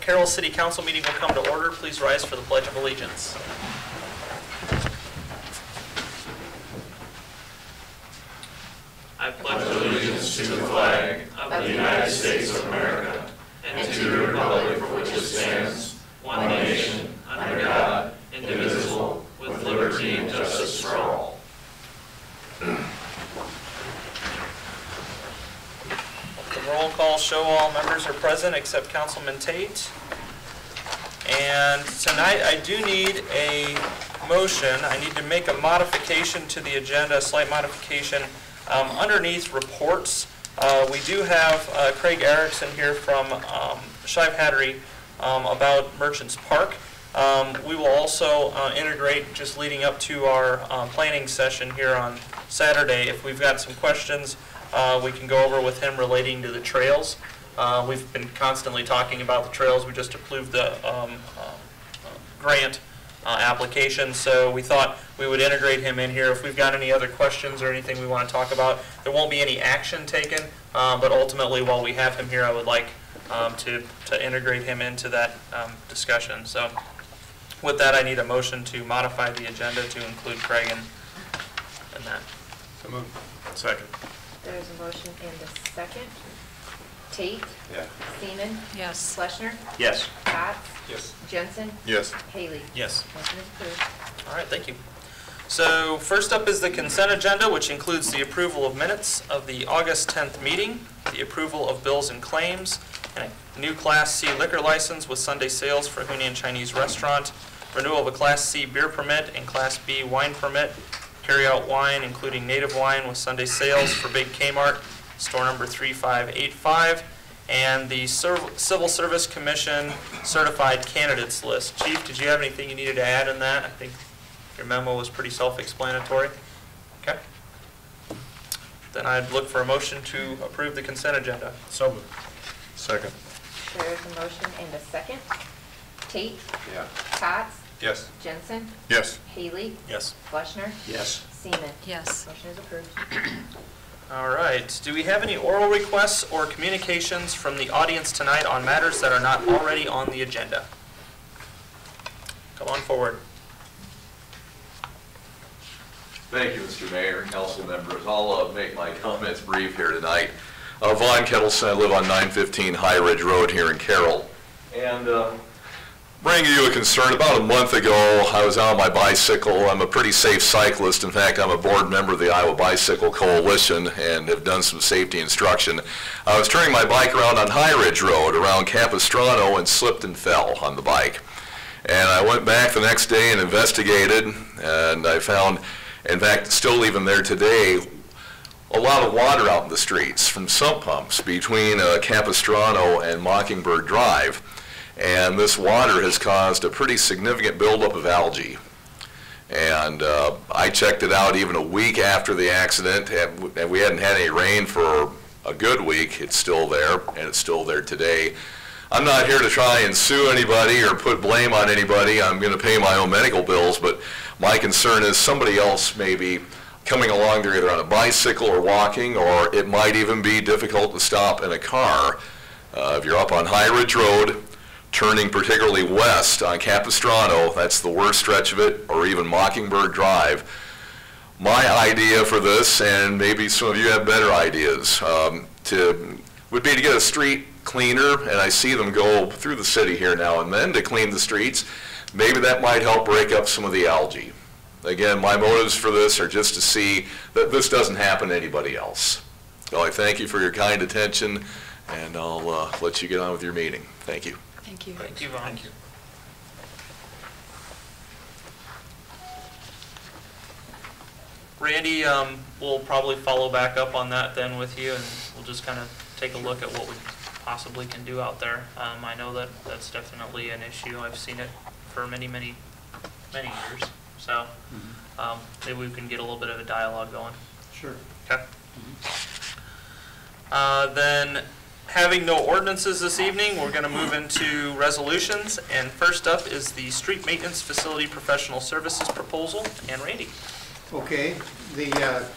Carroll City Council meeting will come to order. Please rise for the Pledge of Allegiance. I pledge allegiance to the flag of the United States of America and to the republic for which it stands, one nation, under God, indivisible, with liberty and justice for all. The roll call show all members are present except Councilman Tate. And tonight I do need a motion. I need to make a modification to the agenda, a slight modification. Underneath reports, we do have Craig Erickson here from Shive Hattery about Merchants Park. We will also integrate, just leading up to our planning session here on Saturday, if we've got some questions we can go over with him relating to the trails. We've been constantly talking about the trails. We just approved the grant application, so we thought we would integrate him in here. If we've got any other questions or anything we want to talk about, there won't be any action taken, but ultimately while we have him here, I would like to integrate him into that discussion. So with that, I need a motion to modify the agenda to include Craig in that. So moved. Second. There's a motion and a second. Tate? Yeah. Seaman? Yes. Fleshner? Yes. Potts? Yes. Jensen? Yes. Haley? Yes. Motion is approved. All right, thank you. So first up is the consent agenda, which includes the approval of minutes of the August 10th meeting, the approval of bills and claims, and a new Class C liquor license with Sunday sales for Hunan Chinese Restaurant, renewal of a Class C beer permit and Class B wine permit, carry-out wine, including native wine with Sunday sales for Big Kmart, store number 3585, and the Civil Service Commission certified candidates list. Chief, did you have anything you needed to add in that? I think your memo was pretty self-explanatory. Okay. Then I'd look for a motion to approve the consent agenda. So moved. Second. There's a motion and a second. Tate? Yeah. Potts? Yes. Jensen? Yes. Haley? Yes. Fleshner? Yes. Seaman? Yes. Motion is approved. All right. Do we have any oral requests or communications from the audience tonight on matters that are not already on the agenda? Come on forward. Thank you, Mr. Mayor, council members. I'll make my comments brief here tonight. Vaughn Kettleson, I live on 915 High Ridge Road here in Carroll. And bringing you a concern, about a month ago, I was out on my bicycle. I'm a pretty safe cyclist. In fact, I'm a board member of the Iowa Bicycle Coalition and have done some safety instruction. I was turning my bike around on High Ridge Road around Capistrano and slipped and fell on the bike. And I went back the next day and investigated, and I found, in fact, still even there today, a lot of water out in the streets from sump pumps between Capistrano and Mockingbird Drive. And this water has caused a pretty significant buildup of algae. And I checked it out even a week after the accident, and we hadn't had any rain for a good week. It's still there, and it's still there today. I'm not here to try and sue anybody or put blame on anybody. I'm going to pay my own medical bills, but my concern is somebody else may be coming along there either on a bicycle or walking, or it might even be difficult to stop in a car. If you're up on High Ridge Road, turning particularly west on Capistrano, that's the worst stretch of it, or even Mockingbird Drive. My idea for this, and maybe some of you have better ideas, would be to get a street cleaner, and I see them go through the city here now and then to clean the streets. Maybe that might help break up some of the algae. Again, my motives for this are just to see that this doesn't happen to anybody else. So I thank you for your kind attention, and I'll let you get on with your meeting. Thank you. Thank you. Thank you, Vaughn. Thank you. Randy, we'll probably follow back up on that then with you, and we'll just kind of take a look at what we possibly can do out there. I know that that's definitely an issue. I've seen it for many, many, many years. So maybe we can get a little bit of a dialogue going. Sure. Okay. Then, having no ordinances this evening, we're going to move into resolutions. And first up is the Street Maintenance Facility Professional Services Proposal. And Randy. Okay. The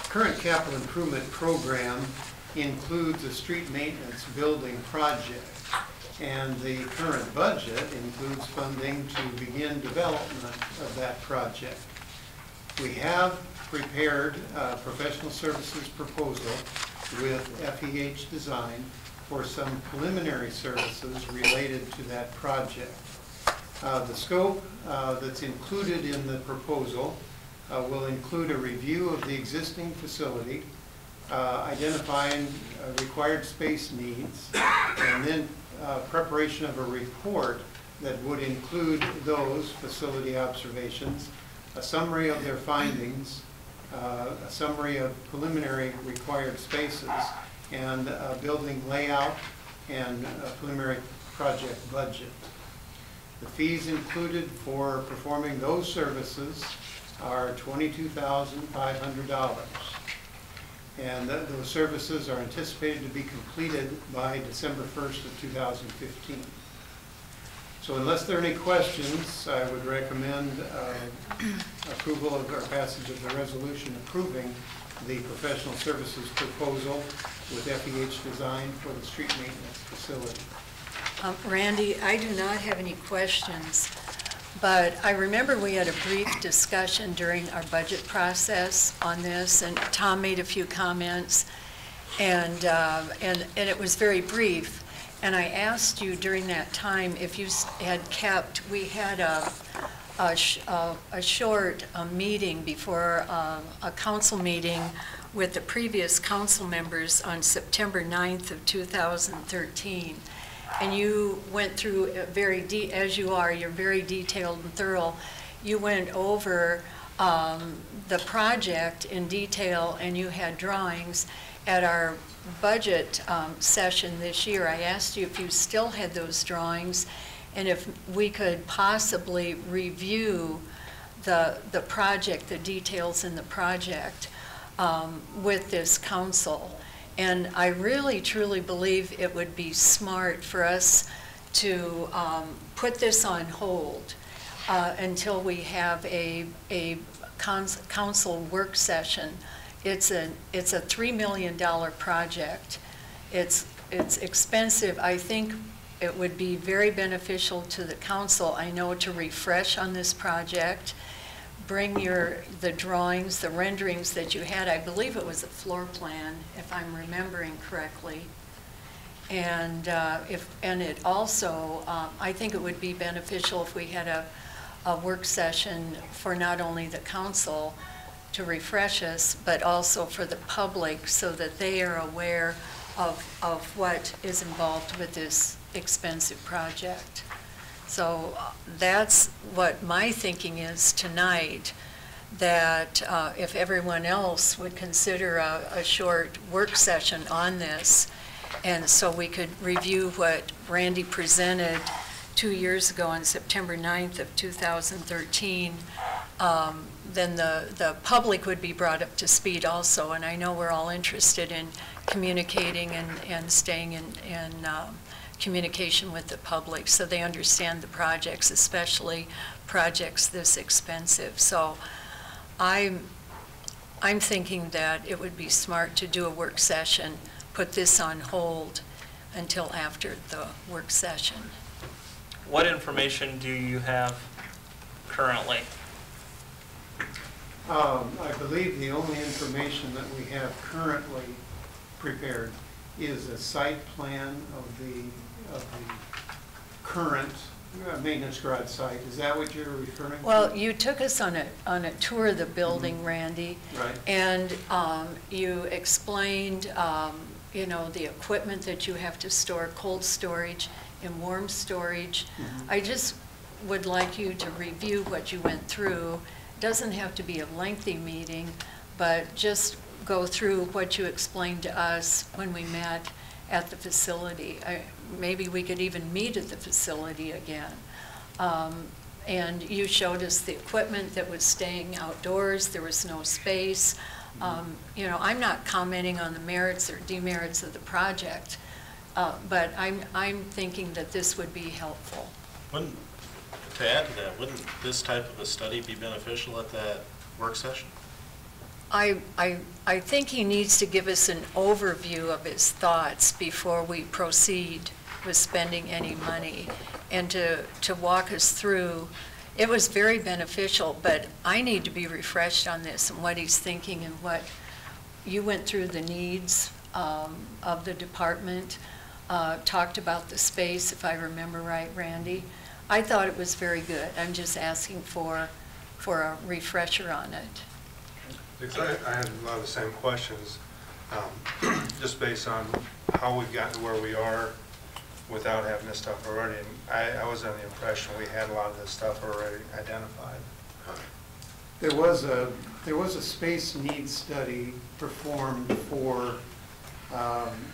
current capital improvement program includes a street maintenance building project. And the current budget includes funding to begin development of that project. We have prepared a professional services proposal with FEH Design for some preliminary services related to that project. The scope that's included in the proposal will include a review of the existing facility, identifying required space needs, and then preparation of a report that would include those facility observations, a summary of their findings, a summary of preliminary required spaces, and a building layout and a preliminary project budget. The fees included for performing those services are $22,500. And those services are anticipated to be completed by December 1st of 2015. So unless there are any questions, I would recommend approval of or passage of the resolution approving the professional services proposal with FEH Design for the street maintenance facility. Randy, I do not have any questions, but I remember we had a brief discussion during our budget process on this, and Tom made a few comments, and it was very brief. And I asked you during that time if you had kept, we had a short meeting before a council meeting with the previous council members on September 9th of 2013. And you went through as you are, you're very detailed and thorough. You went over the project in detail, and you had drawings. At our budget session this year, I asked you if you still had those drawings and if we could possibly review the project, the details in the project with this council. And I really, truly believe it would be smart for us to put this on hold until we have a council work session. It's a $3 million project. It's expensive. I think it would be very beneficial to the council, I know, to refresh on this project. Bring the drawings, the renderings that you had. I believe it was a floor plan, if I'm remembering correctly. And it also, I think it would be beneficial if we had a work session for not only the council to refresh us, but also for the public, so that they are aware of what is involved with this expensive project. So that's what my thinking is tonight, that if everyone else would consider a short work session on this, and so we could review what Randy presented 2 years ago on September 9th of 2013, then the public would be brought up to speed also. And I know we're all interested in communicating and staying in communication with the public so they understand the projects, especially projects this expensive. So I'm thinking that it would be smart to do a work session, put this on hold until after the work session. What information do you have currently? I believe the only information that we have currently prepared is a site plan of the current maintenance garage site. Is that what you're referring to? Well, you took us on a tour of the building, Randy. Right. And you explained, the equipment that you have to store, cold storage and warm storage. I just would like you to review what you went through. It doesn't have to be a lengthy meeting, but just go through what you explained to us when we met at the facility. Maybe we could even meet at the facility again. And you showed us the equipment that was staying outdoors. There was no space. I'm not commenting on the merits or demerits of the project, but I'm thinking that this would be helpful. To add to that, wouldn't this type of a study be beneficial at that work session? I think he needs to give us an overview of his thoughts before we proceed was spending any money. And to walk us through, it was very beneficial, but I need to be refreshed on this and what he's thinking and what, you went through the needs of the department, talked about the space, if I remember right, Randy. I thought it was very good. I'm just asking for a refresher on it. Because I had a lot of the same questions, just based on how we've gotten to where we are without having this stuff already. And I was under the impression we had a lot of this stuff already identified. There was a space needs study performed for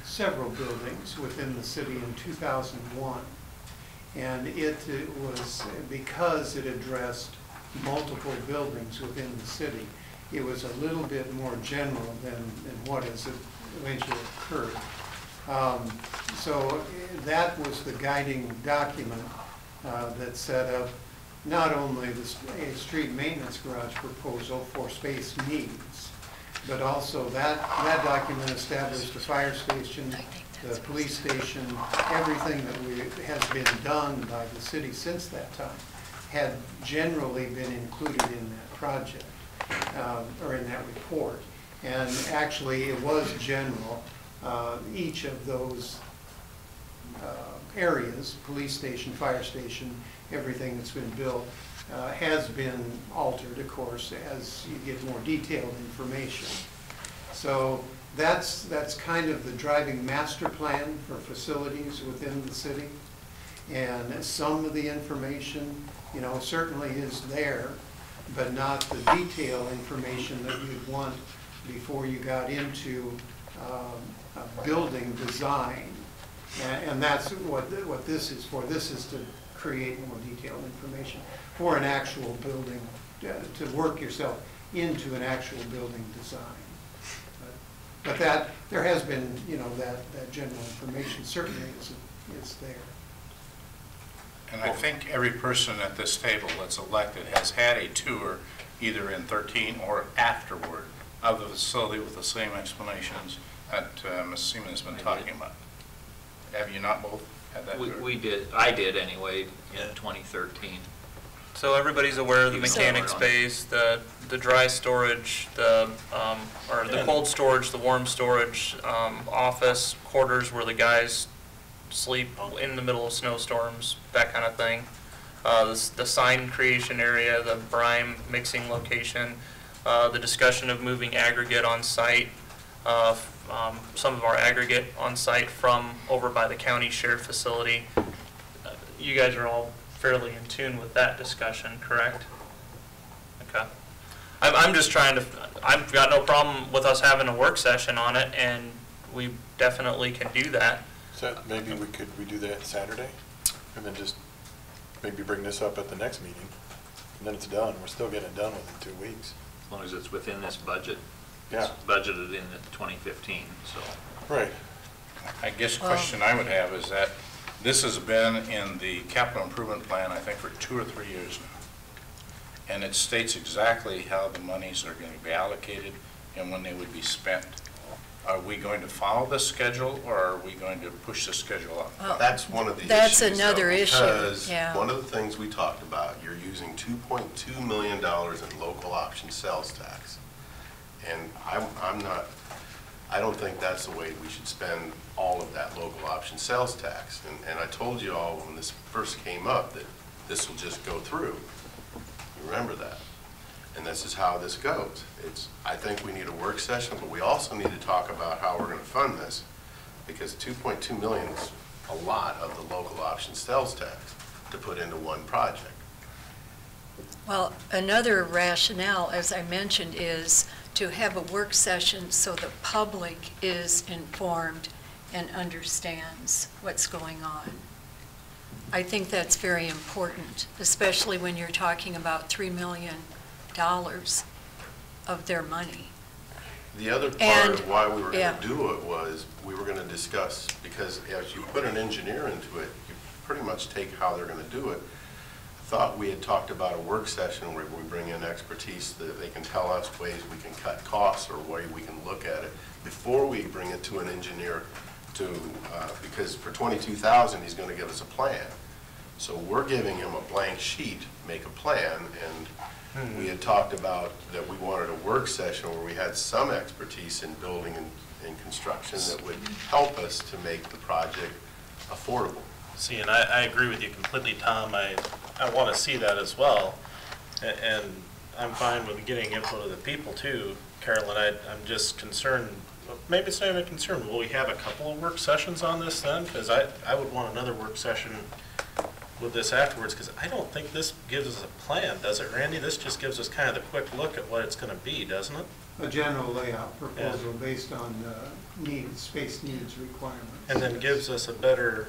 several buildings within the city in 2001. And it was, because it addressed multiple buildings within the city, it was a little bit more general than what has eventually occurred. So that was the guiding document that set up not only a street maintenance garage proposal for space needs, but also that document established the fire station, the police station, everything that has been done by the city since that time had generally been included in that project, or in that report. And actually, it was general. Each of those areas, police station, fire station, everything that's been built, has been altered, of course, as you get more detailed information. So that's kind of the driving master plan for facilities within the city. And some of the information, certainly is there, but not the detailed information that you'd want before you got into a building design. And that's what this is for. This is to create more detailed information for an actual building, to work yourself into an actual building design. But that, there has been, that general information certainly is there. And I think every person at this table that's elected has had a tour, either in 13 or afterward, of the facility with the same explanations that Ms. Seaman has been talking about. Have you not both had that tour? We did. I did anyway in 2013. So everybody's aware of the You saw mechanic it on- space, the dry storage, or the cold storage, the warm storage, office quarters where the guys sleep in the middle of snowstorms, that kind of thing. The sign creation area, the brine mixing location, the discussion of moving aggregate on site, some of our aggregate on site from over by the county shared facility. You guys are all fairly in tune with that discussion, correct? Okay. I'm just trying to, I've got no problem with us having a work session on it, and we definitely can do that. So maybe we do that Saturday, and then just maybe bring this up at the next meeting, and then it's done. We're still getting it done within 2 weeks. As long as it's within this budget. Yeah. It's budgeted in 2015, so. Right. I guess the question I would have is that this has been in the capital improvement plan, I think, for 2 or 3 years now. And it states exactly how the monies are going to be allocated and when they would be spent. Are we going to follow this schedule, or are we going to push the schedule up? Well, That's one of the issues. that's another though, issue, Because yeah. one of the things we talked about, you're using $2.2 million in local option sales tax. And I don't think that's the way we should spend all of that local option sales tax. And I told you all when this first came up that this will just go through. You remember that? And this is how this goes. I think we need a work session, but we also need to talk about how we're going to fund this, because 2.2 million is a lot of the local option sales tax to put into one project. Well, another rationale, as I mentioned, is to have a work session so the public is informed and understands what's going on. I think that's very important, especially when you're talking about $3 million of their money. The other part And- of why we were going yeah. to do it was we were going to discuss, because as you put an engineer into it, you pretty much take how they're going to do it. I thought we had talked about a work session where we bring in expertise that they can tell us ways we can cut costs or way we can look at it before we bring it to an engineer because for 22,000, he's gonna give us a plan. So we're giving him a blank sheet, make a plan, and we had talked about that we wanted a work session where we had some expertise in building and construction that would help us to make the project affordable. See, and I agree with you completely, Tom. I want to see that as well. And I'm fine with getting input of the people too, Carol, and I'm just concerned, maybe it's not even a concern, will we have a couple of work sessions on this then? Because I would want another work session with this afterwards, because I don't think this gives us a plan, does it, Randy? This just gives us kind of the quick look at what it's going to be, doesn't it? A general layout proposal based on space needs requirements. And then gives us a better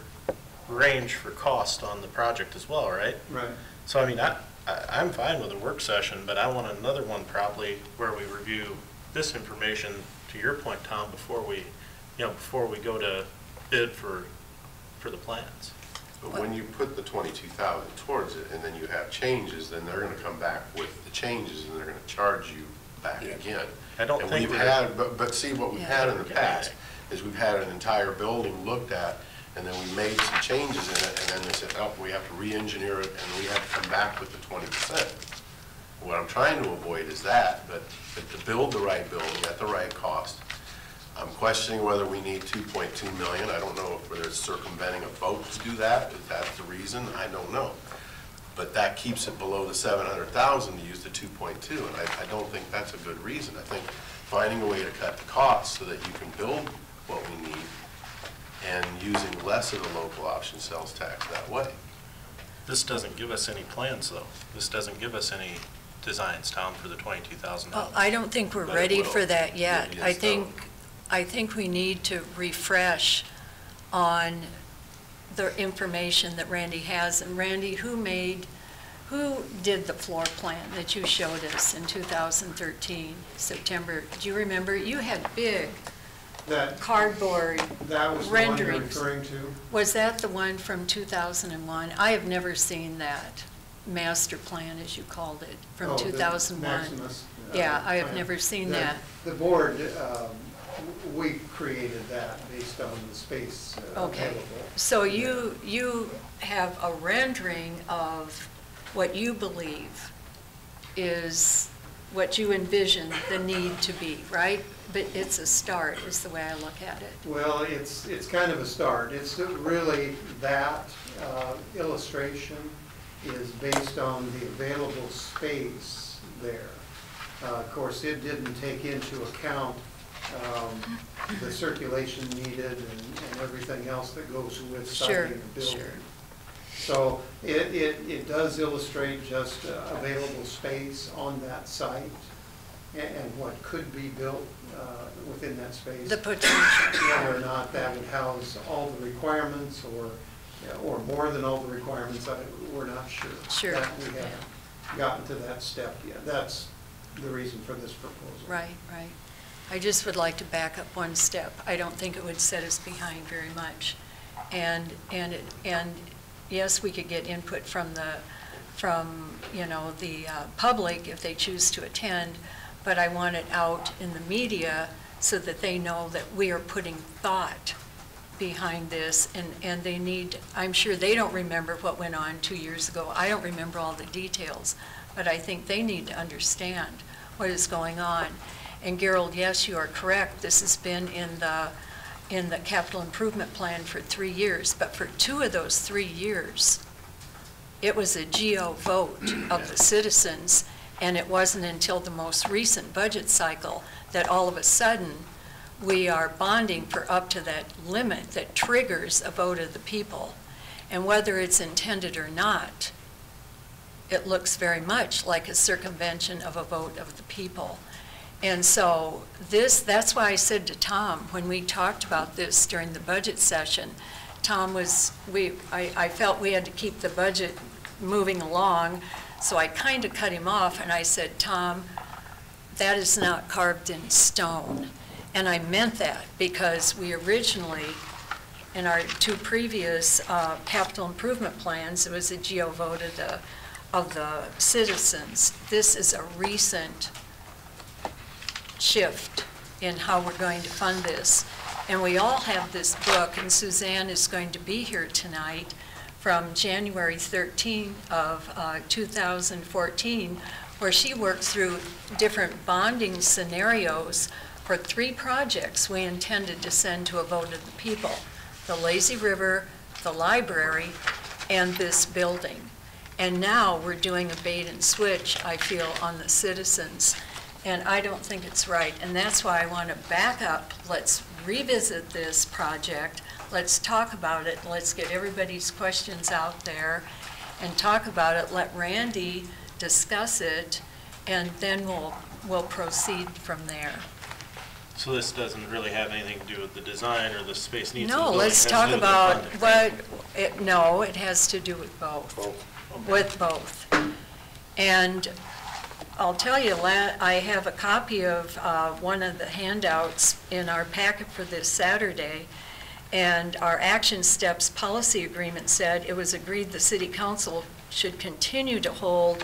range for cost on the project as well, right? Right. So I mean, I'm fine with a work session, but I want another one probably where we review this information, to your point, Tom, before we go to bid for the plans. But when you put the 22,000 towards it and then you have changes, then they're gonna come back with the changes and they're gonna charge you back again. I don't And think we've that- had, but see, what we've had in the past is we've had an entire building looked at, and then we made some changes in it, and then they said, oh, we have to re-engineer it, and we have to come back with the 20%. What I'm trying to avoid is that, but to build the right building at the right cost. I'm questioning whether we need 2.2 million. I don't know if there's circumventing a vote to do that. If that's the reason, I don't know. But that keeps it below the 700,000 to use the 2.2, and I don't think that's a good reason. I think finding a way to cut the costs so that you can build what we need and using less of the local option sales tax that way. This doesn't give us any plans, though. This doesn't give us any designs, Tom, for the $22,000. Well, I don't think we're But it ready will. for that yet. It is, I think we need to refresh on the information that Randy has. And Randy, who did the floor plan that you showed us in 2013, September? Do you remember? You had big cardboard That was the one you're renderings. referring to? Was that the one from 2001? I have never seen that master plan, as you called it, from Oh, the 2001. Maximus, Yeah, I have plan. never seen that. The board, we created that based on the space Okay, available. so you have a rendering of what you believe is what you envision the need to be, right? But it's a start, is the way I look at it. Well, it's kind of a start. It's really that illustration is based on the available space there. Of course, it didn't take into account the circulation needed and everything else that goes with Sure, siding a building. sure. So it does illustrate just available space on that site and what could be built within that space. The potential. Whether or not that would house all the requirements or more than all the requirements, we're not sure. Sure. That we haven't gotten to that step yet. That's the reason for this proposal. Right, right. I just would like to back up one step. I don't think it would set us behind very much. And yes, we could get input from the public if they choose to attend, but I want it out in the media so that they know that we are putting thought behind this, and they need, I'm sure they don't remember what went on 2 years ago. I don't remember all the details, but I think they need to understand what is going on. And Carroll, yes, you are correct. This has been in the capital improvement plan for 3 years, but for 2 of those 3 years, it was a GO vote of the citizens, and it wasn't until the most recent budget cycle that all of a sudden we are bonding for up to that limit that triggers a vote of the people. And whether it's intended or not, it looks very much like a circumvention of a vote of the people. And so that's why I said to Tom, when we talked about this during the budget session, Tom I felt we had to keep the budget moving along, so I kind of cut him off and I said, Tom, that is not carved in stone. And I meant that because we originally, in our 2 previous capital improvement plans, it was a GO vote of the citizens. This is a recent shift in how we're going to fund this. And we all have this book, and Suzanne is going to be here tonight from January 13 of 2014, where she worked through different bonding scenarios for 3 projects we intended to send to a vote of the people: the Lazy River, the library, and this building. And now we're doing a bait and switch, I feel, on the citizens. And I don't think it's right. And that's why I want to back up. Let's revisit this project. Let's talk about it. Let's get everybody's questions out there and talk about it. Let Randy discuss it, and then we'll proceed from there. So this doesn't really have anything to do with the design or the space needs of the No, building? let's It has to talk do with the about funding. no, it has to do with both. With both. And I'll tell you, I have a copy of one of the handouts in our packet for this Saturday, and our action steps policy agreement said it was agreed the city council should continue to hold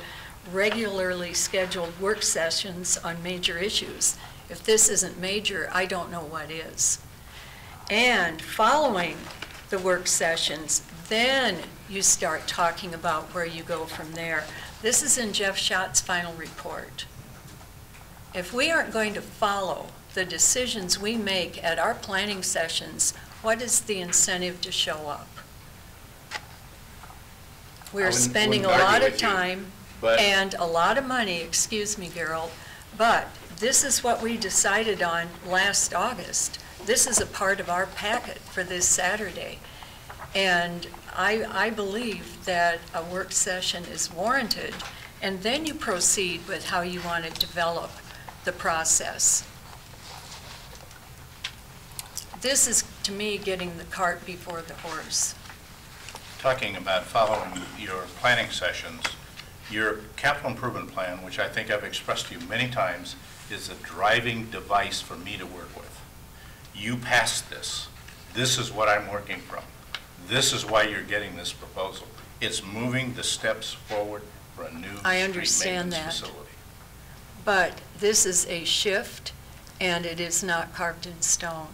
regularly scheduled work sessions on major issues. If this isn't major, I don't know what is. And following the work sessions, then you start talking about where you go from there. This is in Jeff Schott's final report. If we aren't going to follow the decisions we make at our planning sessions, what is the incentive to show up? We're spending a lot of time and a lot of money, excuse me, Carroll, but this is what we decided on last August. This is a part of our packet for this Saturday. And I believe that a work session is warranted, and then you proceed with how you want to develop the process. This is, to me, getting the cart before the horse. Talking about following your planning sessions, your capital improvement plan, which I think I've expressed to you many times, is a driving device for me to work with. You passed this. This is what I'm working from. This is why you're getting this proposal. It's moving the steps forward for a new I street understand maintenance that. facility. But this is a shift, and it is not carved in stone.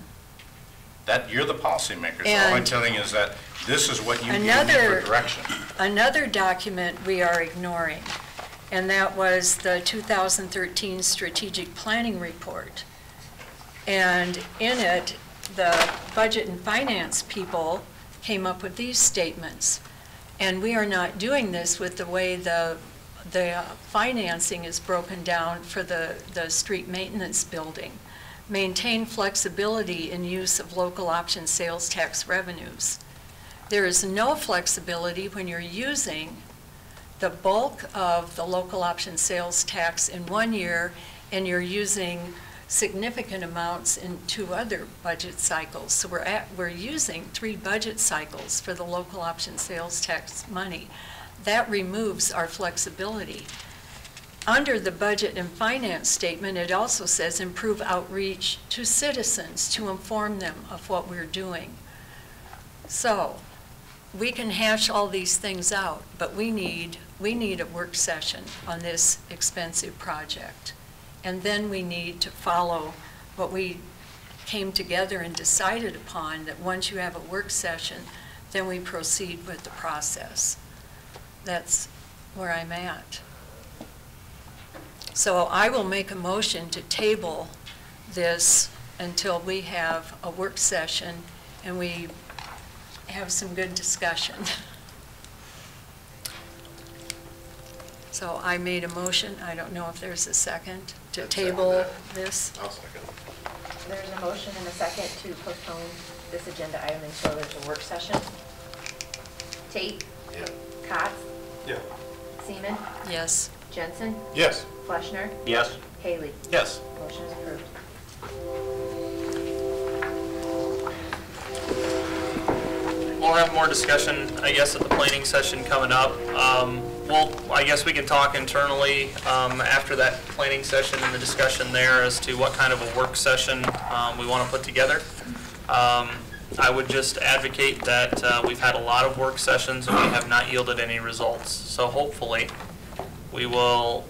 That, you're the policymaker, so all I'm And telling you is that this is what you give me another- for direction. Another document we are ignoring, and that was the 2013 Strategic Planning Report. And in it, the budget and finance people came up with these statements. And we are not doing this with the way the financing is broken down for the street maintenance building. Maintain flexibility in use of local option sales tax revenues. There is no flexibility when you're using the bulk of the local option sales tax in one year and you're using significant amounts in 2 other budget cycles. So we're using 3 budget cycles for the local option sales tax money. That removes our flexibility. Under the budget and finance statement, it also says improve outreach to citizens to inform them of what we're doing. So we can hash all these things out, but we need a work session on this expensive project. And then we need to follow what we came together and decided upon, that once you have a work session, then we proceed with the process. That's where I'm at. So I will make a motion to table this until we have a work session and we have some good discussion. So I made a motion, I don't know if there's a second, to table this. I'll second. There's a motion and a second to postpone this agenda item until there's a work session. Tate? Yeah. Cotts? Yeah. Seaman? Yes. Jensen? Yes. Fleshner? Yes. Haley? Yes. Motion is approved. We'll have more discussion, I guess, at the planning session coming up. I guess we can talk internally after that planning session and the discussion there as to what kind of a work session we want to put together. I would just advocate that we've had a lot of work sessions and we have not yielded any results. So hopefully, we will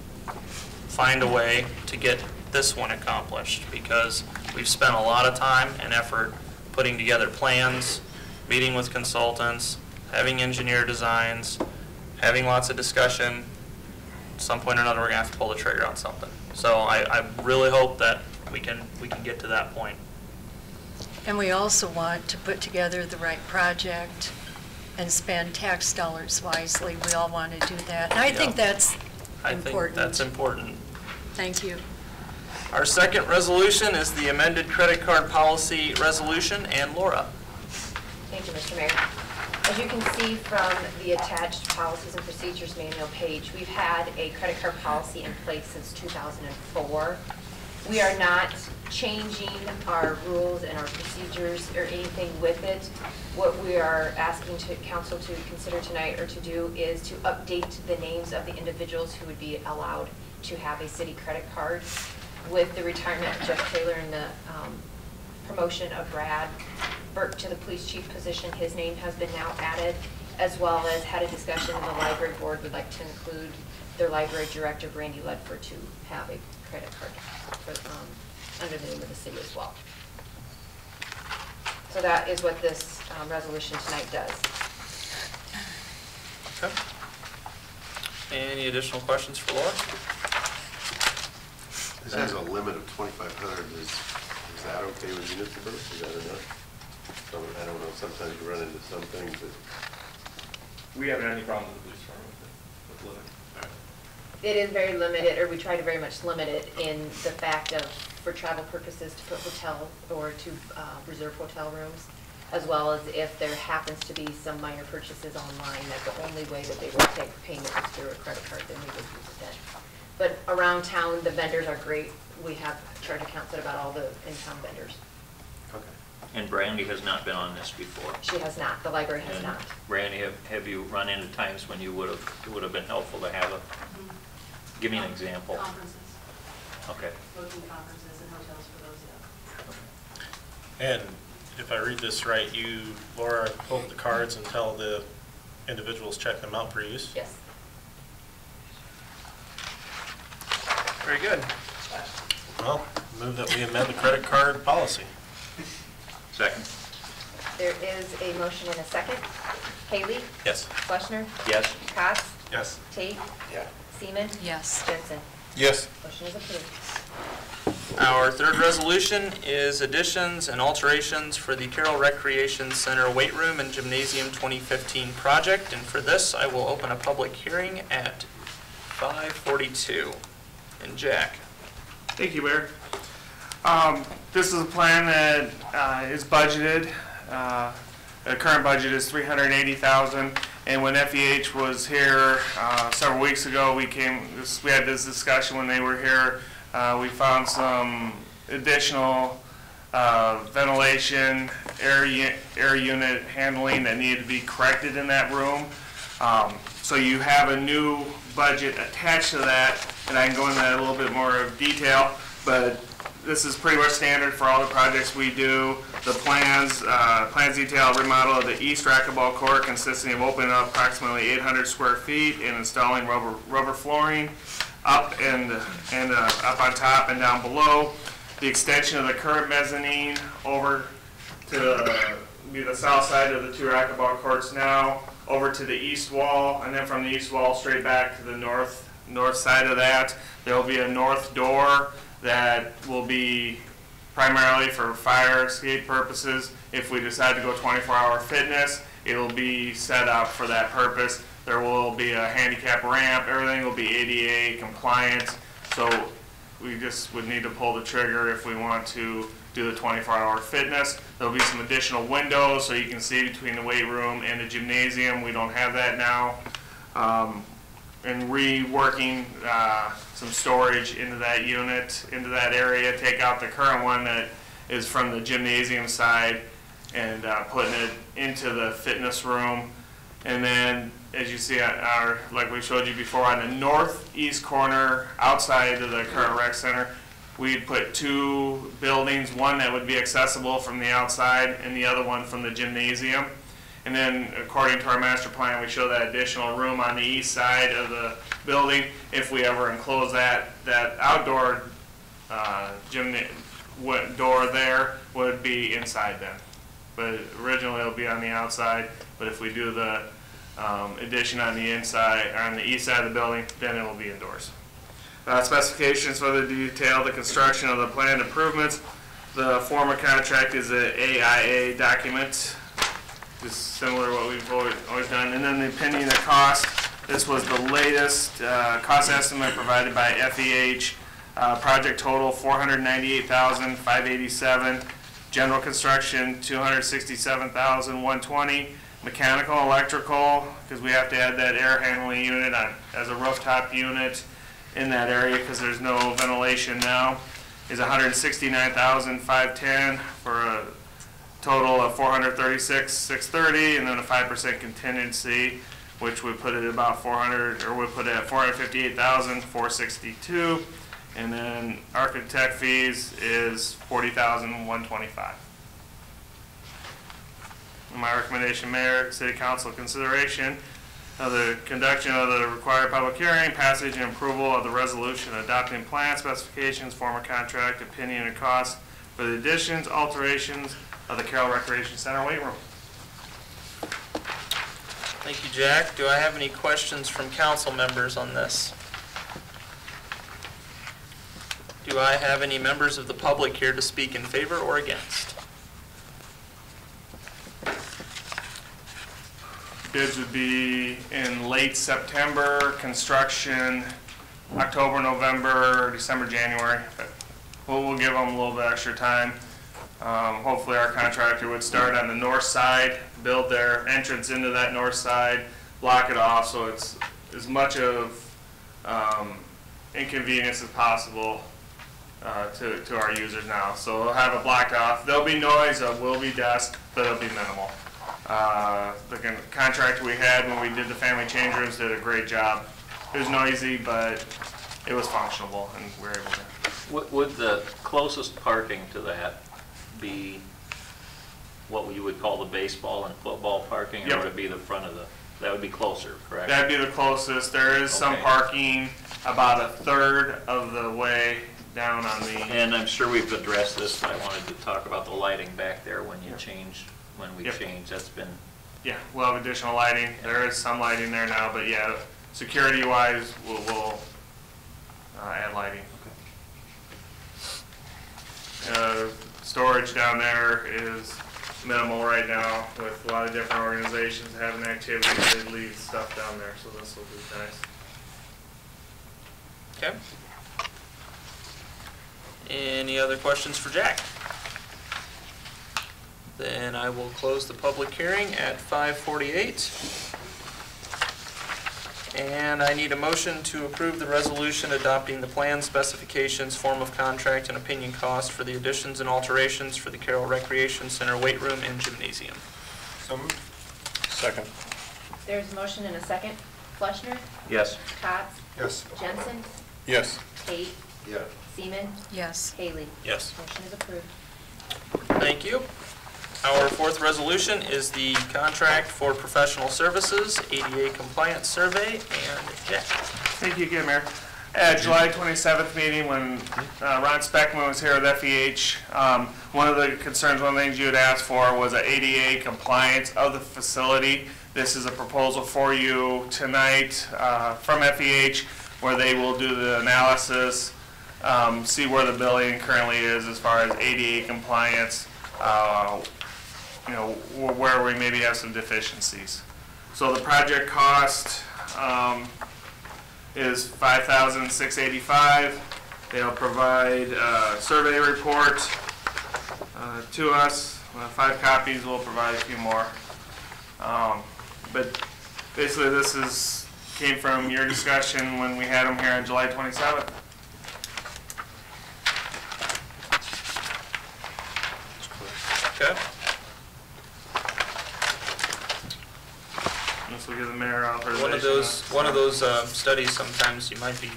find a way to get this one accomplished, because we've spent a lot of time and effort putting together plans, meeting with consultants, having engineer designs, having lots of discussion. At some point or another, we're gonna have to pull the trigger on something. So I really hope that we can get to that point. And we also want to put together the right project and spend tax dollars wisely. We all want to do that. And I think that's important. I think that's important. Thank you. Our second resolution is the amended credit card policy resolution, and Laura. Thank you, Mr. Mayor. As you can see from the attached policies and procedures manual page, we've had a credit card policy in place since 2004. We are not changing our rules and our procedures or anything with it. What we are asking council to consider tonight or to do is to update the names of the individuals who would be allowed to have a city credit card. With the retirement of Jeff Taylor and the promotion of Brad Burke to the police chief position, his name has been now added, as well as had a discussion, and the library board would like to include their library director, Brandy Ledford, to have a credit card for, under the name of the city as well. So that is what this resolution tonight does. Okay. Any additional questions for Laura? This has a limit of 2,500. Is that okay with municipal? Is that enough? So, I don't know, sometimes you run into some things that... We haven't had any problem with the police department with living. It is very limited, or we try to very much limit it in the fact of, for travel purposes, to put hotel or to reserve hotel rooms, as well as if there happens to be some minor purchases online, that the only way that they will take payment is through a credit card, then we would use it then. But around town, the vendors are great. We have charge accounts at about all the in-town vendors. Okay. And Brandy has not been on this before. She has not, the library has And not. Brandy, have you run into times when it would have been helpful to have a, give me an example. Conferences, Okay. booking conferences and hotels for those, yeah. And if I read this right, you, Laura, pull the cards and tell the individuals check them out for use? Yes. Very good. Well, move that we amend the credit card policy. Second? There is a motion and a second. Haley? Yes. Fleshner? Yes. Cox? Yes. Tate? Yeah. Seaman? Yes. Jensen? Yes. Motion is approved. Our third resolution is additions and alterations for the Carroll Recreation Center Weight Room and Gymnasium 2015 project. And for this, I will open a public hearing at 5:42. And Jack. Thank you, Mayor. This is a plan that is budgeted. The current budget is $380,000, and when FEH was here several weeks ago, we had this discussion when they were here. We found some additional ventilation, air unit handling that needed to be corrected in that room. So you have a new budget attached to that, and I can go into that a little bit more of detail, but this is pretty much standard for all the projects we do. The plans detail remodel of the east racquetball court consisting of opening up approximately 800 square feet and installing rubber flooring up and up on top and down below. The extension of the current mezzanine over to the south side of the two racquetball courts now, over to the east wall, and then from the east wall straight back to the north side of that. There will be a north door that will be primarily for fire escape purposes. If we decide to go 24-hour fitness, it'll be set up for that purpose. There will be a handicap ramp. Everything will be ADA compliant. So we just would need to pull the trigger if we want to do the 24-hour fitness. There'll be some additional windows so you can see between the weight room and the gymnasium. We don't have that now. And reworking some storage into that unit, into that area, take out the current one that is from the gymnasium side and putting it into the fitness room. And then, as you see, like we showed you before, on the northeast corner outside of the current rec center, we'd put two buildings, one that would be accessible from the outside and the other one from the gymnasium. And then, according to our master plan, we show that additional room on the east side of the building. If we ever enclose that outdoor gym door there, would be inside then. but originally it'll be on the outside. But if we do the addition on the inside, or on the east side of the building, then it will be indoors. Specifications for the detail, the construction of the planned improvements. The form of contract is a AIA document, just similar to what we've always done. And then the opinion of cost. This was the latest cost estimate provided by FEH. Project total $498,587. General construction $267,120. Mechanical, electrical, because we have to add that air handling unit as a rooftop unit in that area because there's no ventilation now, is $169,510 for a total of $436,630, and then a 5% contingency, which would put it at about $458,462, and then architect fees is $40,125. My recommendation, Mayor, City Council consideration of the conduction of the required public hearing, passage and approval of the resolution adopting plan specifications, form of contract, opinion and cost for the additions, alterations of the Carroll Recreation Center weight room. Thank you, Jack. Do I have any questions from council members on this? Do I have any members of the public here to speak in favor or against? Bids would be in late September, construction October, November, December, January. We'll give them a little bit extra time. Hopefully our contractor would start on the north side, build their entrance into that north side, block it off so it's as much of inconvenience as possible to our users now. So we'll have it blocked off. There'll be noise, there will be dust, but it'll be minimal. The contractor we had when we did the family change rooms did a great job. It was noisy, but it was functional, and we were able to. Would the closest parking to that be what you would call the baseball and football parking, or Yep. would it be the front of the, that would be closer, correct? That'd be the closest. There is some Okay. parking about a third of the way down on the. And I'm sure we've addressed this, but I wanted to talk about the lighting back there when you changed, when we Yep. changed. That's been, Yeah, we'll have additional lighting. There is some lighting there now, but yeah, security-wise, we'll add lighting. Storage down there is minimal right now with a lot of different organizations having activities. They leave stuff down there, so this will be nice. Okay. Any other questions for Jack? Then I will close the public hearing at 5:48. And I need a motion to approve the resolution adopting the plan specifications, form of contract, and opinion cost for the additions and alterations for the Carroll Recreation Center weight room and gymnasium. So moved. Second. There's a motion and a second. Fleischner? yes. Cots? Yes. Jensen? Yes. Tate? Yeah. Seaman? Yes. Haley? Yes. Motion is approved. Thank you. Our fourth resolution is the contract for professional services, ADA compliance survey, and Jack. Thank you again, Mayor. At July 27th meeting, when Ron Speckman was here with FEH, one of the concerns, one of the things you had asked for was an ADA compliance of the facility. This is a proposal for you tonight from FEH, where they will do the analysis, see where the building currently is as far as ADA compliance, you know, where we maybe have some deficiencies. So the project cost is $5,685. They'll provide a survey report to us. 5 copies, we'll provide a few more. But basically this came from your discussion when we had them here on July 27th. Okay. This will give the mayor authorization. One of those studies, sometimes you might be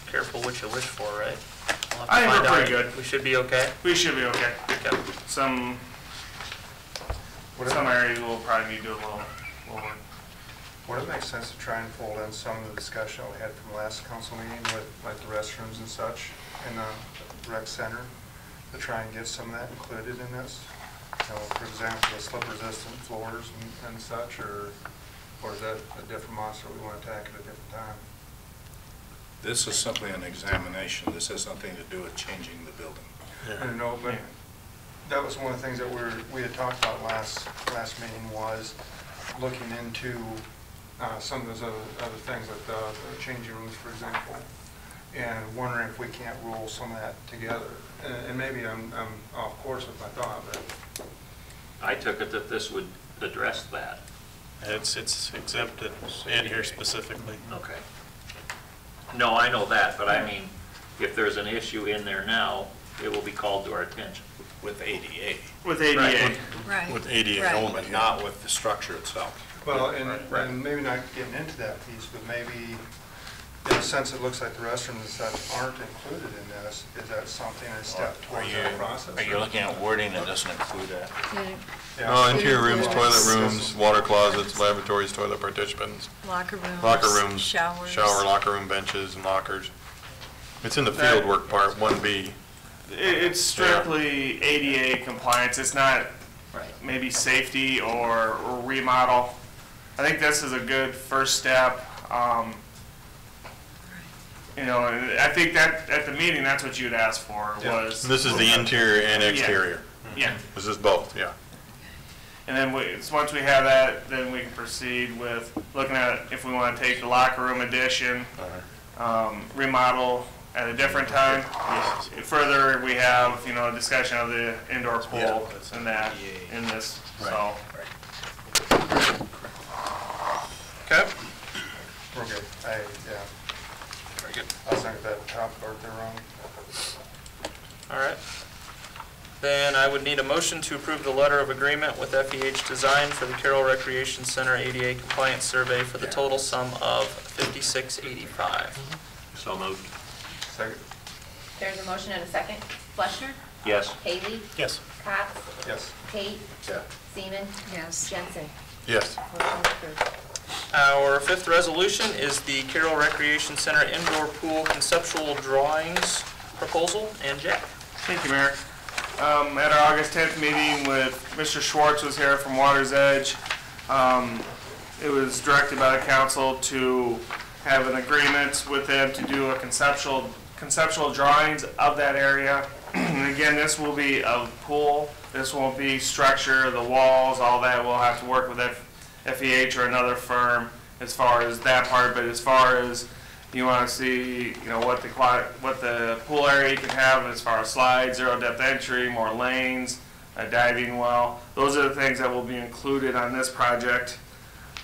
careful what you wish for, right? We'll have to I think find we're pretty out. good. We should be okay? We should be okay. Okay. Some areas will probably need to do a little work. Would it make sense to try and fold in some of the discussion we had from the last council meeting with like the restrooms and such in the rec center, to try and get some of that included in this? You know, for example, the slip-resistant floors and such, or is that a different monster we want to attack at a different time? This is simply an examination. This has nothing to do with changing the building. I don't know, but that was one of the things that we had talked about last meeting, was looking into some of those other things, like the changing rooms, for example, and wondering if we can't roll some of that together. And maybe I'm off course with my thought, but I took it that this would address that. It's exempted in here specifically. Okay. No, I know that, but I mean, if there's an issue in there now, it will be called to our attention. With ADA. With ADA. Right. With ADA Right. only. But not with the structure itself. well, Right. and maybe not getting into that piece, but maybe in a sense it looks like the restrooms and such aren't included in this. Is that something, a step towards that process? Are you looking at wording that doesn't include that? Yeah. Interior rooms, toilet rooms, water closets, lavatories, toilet partitions, Locker rooms. Showers. shower, locker room benches and lockers. It's in the field work part, 1B. It's strictly ADA compliance. It's not maybe safety or remodel. I think this is a good first step. You know, and I think that at the meeting, that's what you'd asked for, was. This is the interior and exterior. Yeah. This is both, yeah. And then once we have that, then we can proceed with looking at if we want to take the locker room addition, remodel at a different time. Further, we have, you know, a discussion of the indoor pool and that in this, so. Okay. We're good. Yeah. Very good. I was thinking that top part there wrong. All right. Then I would need a motion to approve the letter of agreement with FEH Design for the Carroll Recreation Center ADA compliance survey for the total sum of $56.85. So moved. Second? There's a motion and a second. Fleschner? Yes. Haley? Yes. Cox? Yes. Tate? Yeah. Seaman? Yes. Jensen? Yes. Motion approved. Our fifth resolution is the Carroll Recreation Center indoor pool conceptual drawings proposal. And Jack? Thank you, Mayor. At our August 10th meeting with Mr. Schwartz was here from Water's Edge. It was directed by the council to have an agreement with them to do a conceptual drawings of that area. And again, this will be a pool. This won't be structure, the walls, all that. We'll have to work with FEH or another firm as far as that part. But as far as you want to see, you know, what the pool area can have as far as slides, zero depth entry, more lanes, a diving well. Those are the things that will be included on this project.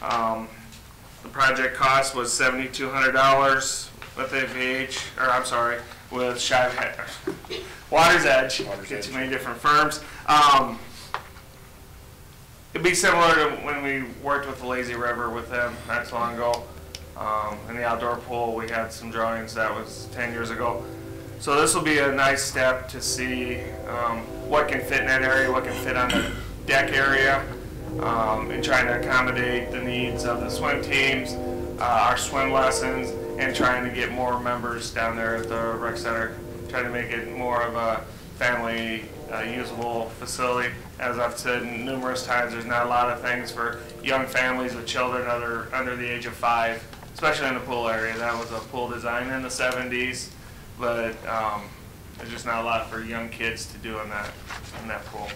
The project cost was $7,200 with FEH, or I'm sorry, with Water's Edge. Get too many different firms. It'd be similar to when we worked with the Lazy River with them not so long ago. In the outdoor pool, we had some drawings, that was 10 years ago. So this will be a nice step to see what can fit in that area, what can fit on the deck area, and trying to accommodate the needs of the swim teams, our swim lessons, and trying to get more members down there at the rec center, trying to make it more of a family usable facility. As I've said numerous times, there's not a lot of things for young families with children under the age of 5, especially in the pool area. That was a pool design in the 70s, but there's just not a lot for young kids to do in that pool.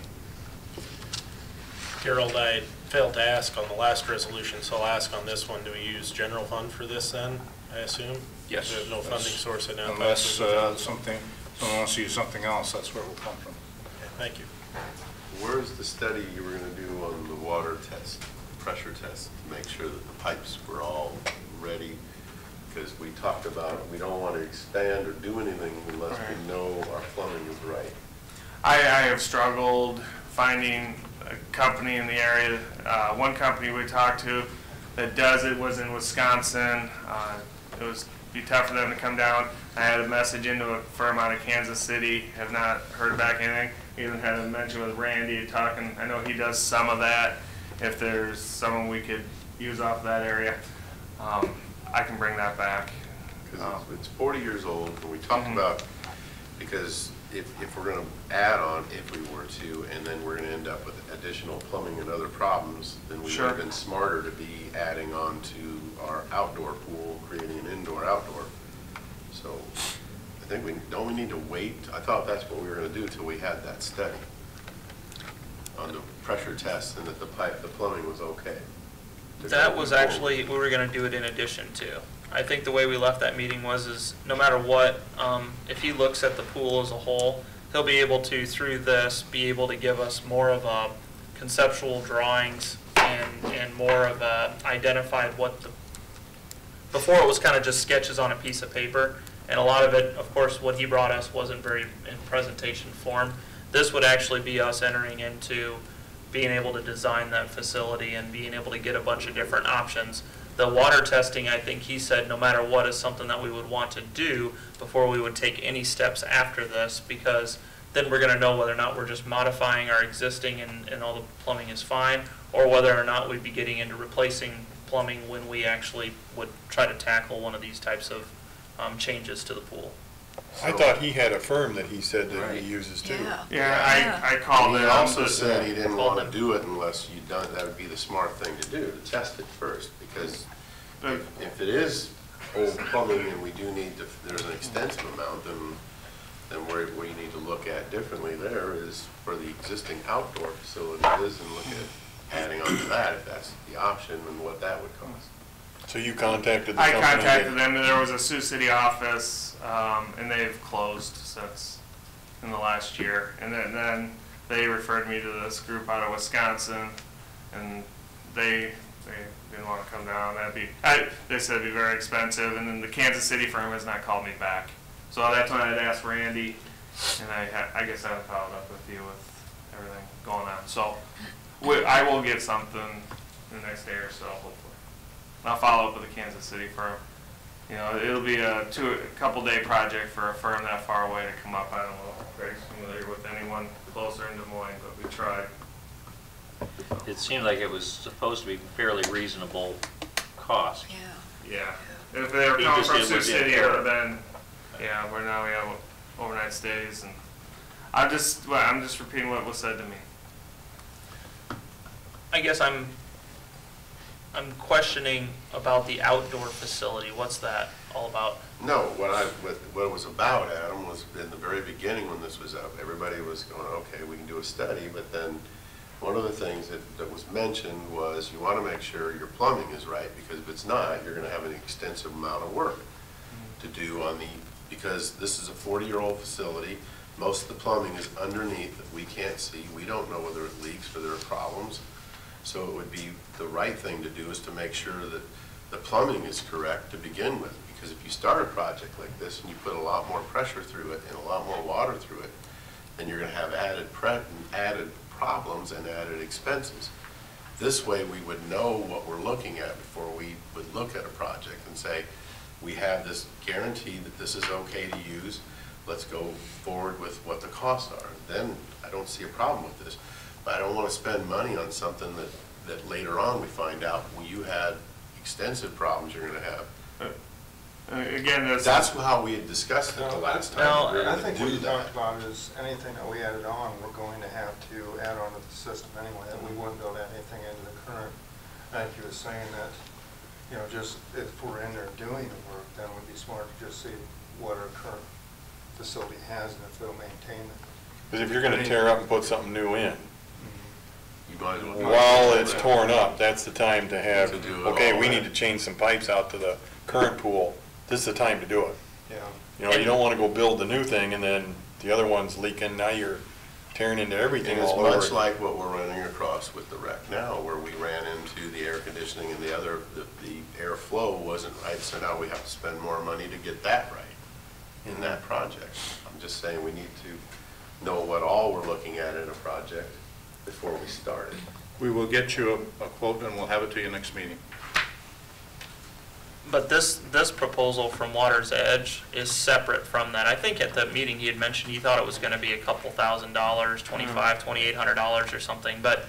Carroll, I failed to ask on the last resolution, so I'll ask on this one. Do we use general fund for this then, I assume? Yes. We have no funding source in now. Unless someone wants to use something else, that's where it will come from. Okay, thank you. Where's the study you were going to do on the water test, pressure test, to make sure that the pipes were all ready? Because we talked about we don't want to expand or do anything unless we know our plumbing is right. I have struggled finding a company in the area. One company we talked to that does it was in Wisconsin. It was be tough for them to come down. I had a message into a firm out of Kansas City, have not heard back anything. Even had a mention with Randy talking, I know he does some of that. If there's someone we could use off that area, I can bring that back. Because it's 40 years old, and we talked about, because if we're gonna add on, if we were to, and then we're gonna end up with additional plumbing and other problems, then we would Sure. have been smarter to be adding on to our outdoor pool, creating an indoor-outdoor. So I think don't we need to wait? I thought that's what we were gonna do till we had that study on the pressure test and that the plumbing was okay. That was actually, we were gonna do it in addition to. I think the way we left that meeting is no matter what, if he looks at the pool as a whole, he'll be able to, through this, be able to give us more of a conceptual drawings and more of a identified what the, before it was kind of just sketches on a piece of paper, and a lot of it, of course, what he brought us wasn't very in presentation form. This would actually be us entering into being able to design that facility and being able to get a bunch of different options. The water testing, I think he said, no matter what, is something that we would want to do before we would take any steps after this, because then we're going to know whether or not we're just modifying our existing and all the plumbing is fine, or whether or not we'd be getting into replacing plumbing when we actually would try to tackle one of these types of changes to the pool. I thought he had a firm that he said that he uses too. Yeah, I called He him. also but- said he didn't want to do it unless you done, that would be the smart thing to do, to test it first, because if it is old plumbing and we do need to, there's an extensive amount, then where you need to look at differently there is for the existing outdoor facilities and look at adding on to that, if that's the option, and what that would cost. So you contacted the I company? contacted them, and there was a Sioux City office, and they've closed since in the last year. And then they referred me to this group out of Wisconsin, and they didn't want to come down. They said it'd be very expensive, and then the Kansas City firm has not called me back. So that's when I'd asked Randy, and I guess I haven't followed up with you with everything going on. So I will get something in the next day or so, hopefully. I'll follow up with the Kansas City firm. You know, it'll be a couple day project for a firm that far away to come up. I don't know if Greg's familiar with anyone closer in Des Moines, but we tried. It seemed like it was supposed to be fairly reasonable cost. Yeah. If they were He coming just from did Sioux what he City, did. it would have been, where now we have overnight stays, and I'm just repeating what was said to me. I guess I'm questioning about the outdoor facility. What's that all about? No, what it was about, Adam, was in the very beginning when this was up, everybody was going, okay, we can do a study, but then one of the things that was mentioned was you want to make sure your plumbing is right, because if it's not, you're going to have an extensive amount of work to do because this is a 40-year-old facility. Most of the plumbing is underneath that we can't see. We don't know whether it leaks or there are problems. So it would be the right thing to do is to make sure that the plumbing is correct to begin with. Because if you start a project like this and you put a lot more pressure through it and a lot more water through it, then you're going to have added problems and added expenses. This way we would know what we're looking at before we would look at a project and say, we have this guarantee that this is okay to use. Let's go forward with what the costs are. Then I don't see a problem with this. But I don't want to spend money on something that later on we find out, well, you had extensive problems you're going to have. Again, that's how we had discussed it the last time. I think what you talked about is anything that we added on, we're going to have to add on to the system anyway, that we wouldn't build anything into the current. I think you were saying that, just if we're in there doing the work, then it would be smart to just see what our current facility has and if they'll maintain it. Because if you're going to tear up and put something new in, you might as well while it's torn up, that's the time to have, okay, we need to change some pipes out to the current pool. This is the time to do it. Yeah. You don't want to go build the new thing and then the other one's leaking. Now you're tearing into everything all over. And it's much like what we're running across with the wreck now, where we ran into the air conditioning and the airflow wasn't right, so now we have to spend more money to get that right in that project. I'm just saying we need to know what all we're looking at in a project before we start it. We will get you a quote and we'll have it to you next meeting. But this proposal from Water's Edge is separate from that. I think at the meeting he had mentioned he thought it was going to be a couple $1,000, $2,800 or something. But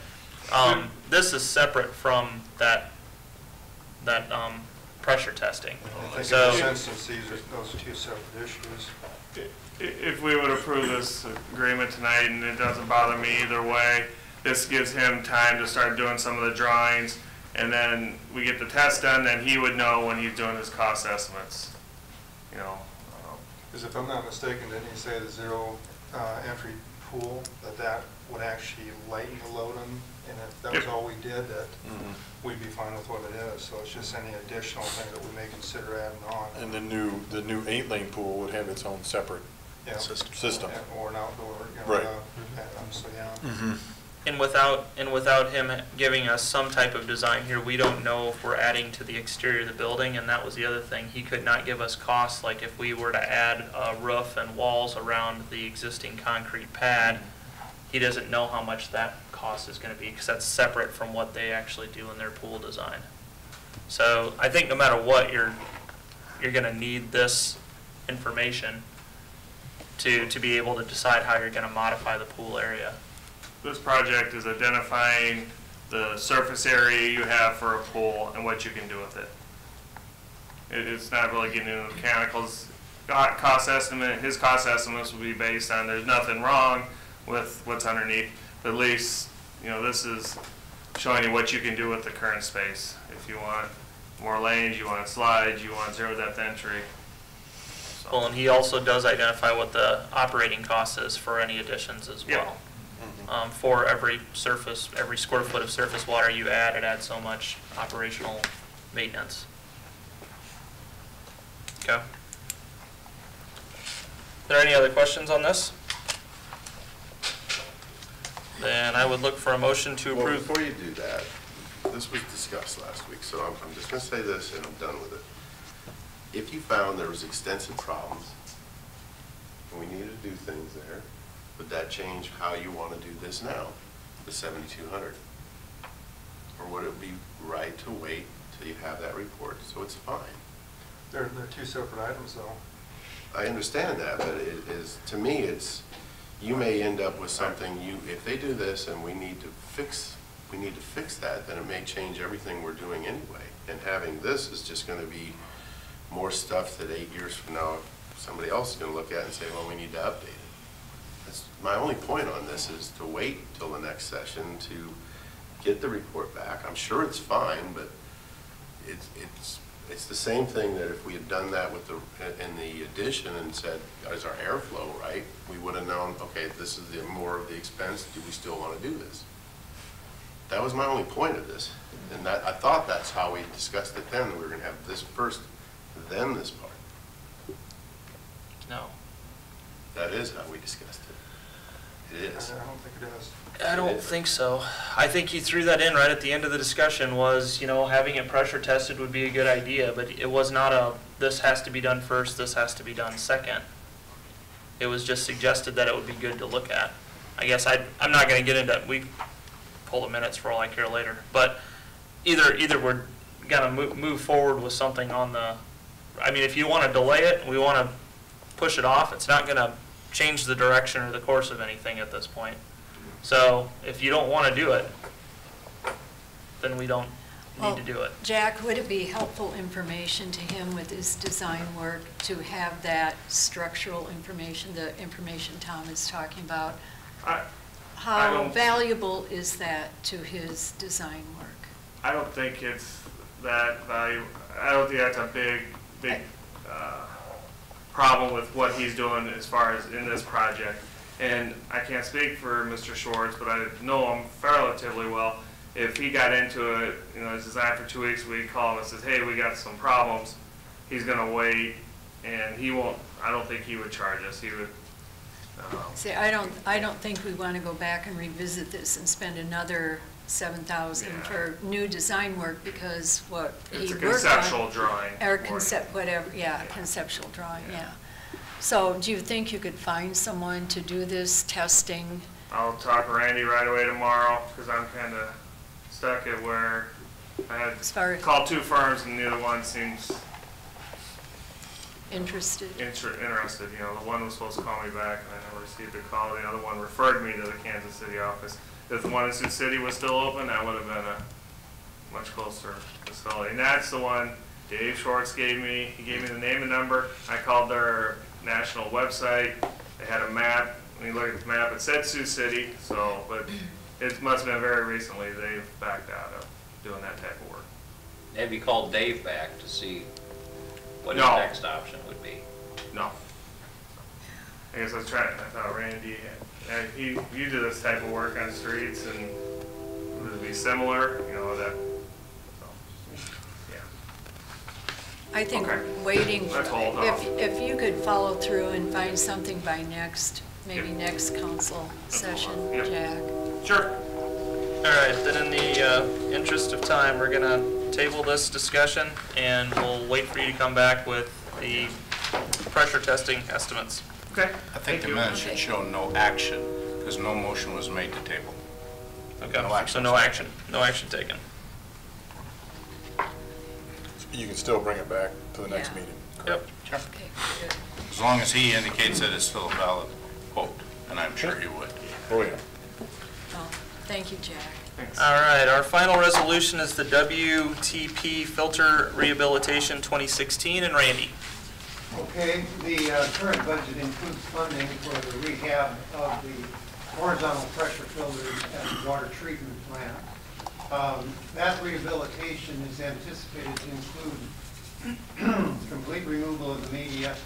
this is separate from that pressure testing. I think So- in this instance, these are, those are two separate issues. If we would approve this agreement tonight, and it doesn't bother me either way, this gives him time to start doing some of the drawings, and then we get the test done, then he would know when he's doing his cost estimates, you know. Because if I'm not mistaken, didn't you say the zero entry pool, that would actually lighten the load on? And if that was all we did, that we'd be fine with what it is. So it's just any additional thing that we may consider adding on. And the new 8-lane pool would have its own separate Yeah. system. Or an outdoor, you know. Right. So, yeah. And without him giving us some type of design here, we don't know if we're adding to the exterior of the building, and that was the other thing. He could not give us costs, like if we were to add a roof and walls around the existing concrete pad, he doesn't know how much that cost is going to be, because that's separate from what they actually do in their pool design. So I think no matter what, you're going to need this information to be able to decide how you're going to modify the pool area. This project is identifying the surface area you have for a pool and what you can do with it. It's not really getting into the mechanicals. Cost estimate, his cost estimates will be based on, there's nothing wrong with what's underneath, but at least, you know, this is showing you what you can do with the current space. If you want more lanes, you want slides, you want zero depth entry. So. Well, and he also does identify what the operating cost is for any additions as well. For every square foot of surface water you add, it adds so much operational maintenance. Okay. Are there any other questions on this? Then I would look for a motion to Well, approve. before you do that, this was discussed last week, so I'm just going to say this and I'm done with it. If you found there was extensive problems and we needed to do things there, would that change how you want to do this now, the 7,200? Or would it be right to wait till you have that report so it's fine? They're two separate items, though. I understand that, but it is, to me, it's, you may end up with something, if they do this and we need to fix that, then it may change everything we're doing anyway. And having this is just going to be more stuff that 8 years from now, somebody else is going to look at and say, well, we need to update it. That's my only point on this, is to wait till the next session to get the report back. I'm sure it's fine, but it's the same thing that if we had done that with in the addition and said, is our airflow right? We would have known, okay, this is more of the expense. Do we still want to do this? That was my only point of this. And that, I thought that's how we discussed it then. We were going to have this first, then this part. No. That is how we discussed it. It is. I don't think it is. I don't think so. I think he threw that in right at the end of the discussion was, you know, having it pressure tested would be a good idea, but it was not a, this has to be done first, this has to be done second. It was just suggested that it would be good to look at. I guess I'm not going to get into, we pull the minutes for all I care later, but either we're going to move forward with something on the, I mean, if you want to delay it, we want to push it off, it's not going to change the direction or the course of anything at this point. So if you don't want to do it, then we don't need to do it. Jack, would it be helpful information to him with his design work to have that structural information, the information Tom is talking about? How valuable is that to his design work? I don't think it's that valuable. I don't think that's a big problem with what he's doing as far as in this project. And I can't speak for Mr. Schwartz, but I know him relatively well. If he got into it, you know, his design for 2 weeks, we call him and says, hey, we got some problems. He's going to wait, and he won't, I don't think he would charge us. He would. See, I don't think we want to go back and revisit this and spend another $7,000 for new design work, because what he worked on. It's a conceptual drawing. Or whatever, yeah, conceptual drawing, yeah. So do you think you could find someone to do this testing? I'll talk to Randy right away tomorrow, because I'm kind of stuck at where I had called 2 firms and neither one seems interested. Interested. You know, the one was supposed to call me back and I never received a call. The other one referred me to the Kansas City office. If the one in Sioux City was still open, that would have been a much closer facility. And that's the one, Dave Schwartz gave me. He gave me the name and number. I called their national website. They had a map. When you look at the map, it said Sioux City, so, but it must have been very recently they've backed out of doing that type of work. Have you called Dave back to see what his No. next option would be? No. I guess I thought Randy, you do this type of work on streets and would it be similar, you know, that, so, yeah. I think Okay. waiting, Let's hold off. if you could follow through and find something by maybe Yep. next council session, Yep. Jack. Sure. All right, then in the interest of time, we're gonna table this discussion, and we'll wait for you to come back with the pressure testing estimates. Okay. I think the you. minutes should show no action, because no motion was made to table. Okay, No action. so no action taken. You can still bring it back to the next Yeah. meeting. Yep. Okay, good. As long as he indicates that it's still a valid quote, and I'm sure he would. Oh, yeah. Oh, thank you, Jack. Thanks. All right, our final resolution is the WTP filter rehabilitation 2016, and Randy. Okay, the current budget includes funding for the rehab of the horizontal pressure filters at the water treatment plant. That rehabilitation is anticipated to include complete removal of the media,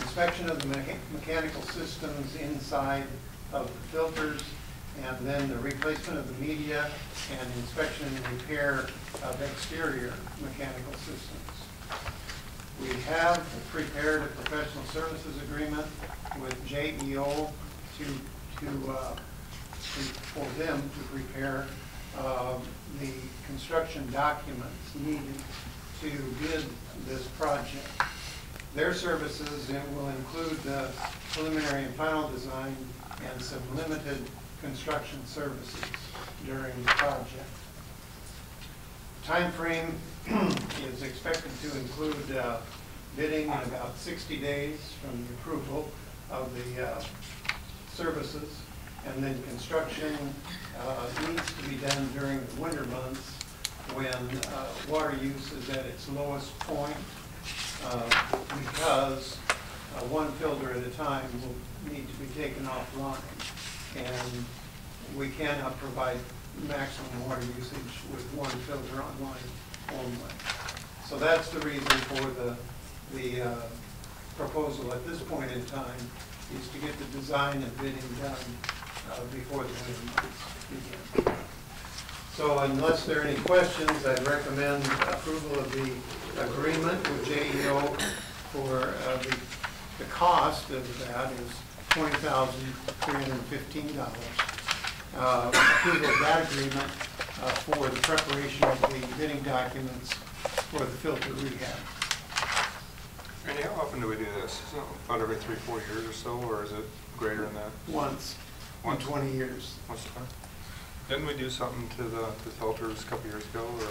inspection of the mechanical systems inside of the filters, and then the replacement of the media and inspection and repair of exterior mechanical systems. We have prepared a professional services agreement with JEO for them to prepare the construction documents needed to bid this project. Their services will include the preliminary and final design and some limited construction services during the project. Time frame is expected to include bidding in about 60 days from the approval of the services, and then construction needs to be done during the winter months when water use is at its lowest point, because one filter at a time will need to be taken offline, and we cannot provide maximum water usage with one filter online only. So that's the reason for the proposal at this point in time, is to get the design and bidding done before the winter months begin. So unless there are any questions, I'd recommend approval of the agreement with JEO for the cost of that is $20,315. Approval of that agreement for the preparation of the bidding documents for the filter rehab. Randy, how often do we do this? Is it about every 3-4 years or so, or is it greater than that? Once in 20 years. What's the time? Didn't we do something to the filters a couple years ago, or?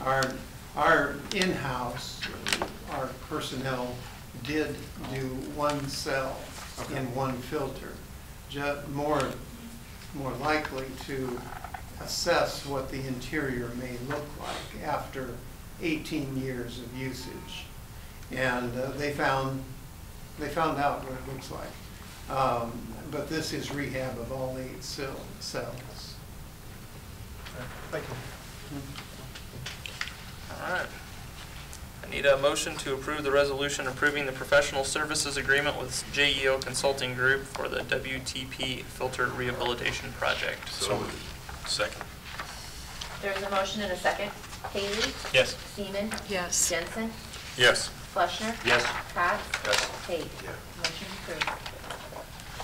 Okay. Our in-house, our personnel did do one cell in one filter, more likely to assess what the interior may look like after 18 years of usage. And they found out what it looks like. But this is rehab of all 8 cells. Thank you. All right. I need a motion to approve the resolution approving the professional services agreement with JEO Consulting Group for the WTP filter rehabilitation project. So moved. Second. There's a motion and a second. Haley? Yes. Seaman? Yes. Jensen? Yes. Fleshner? Yes. Cox? Yes. Tate? Motion approved.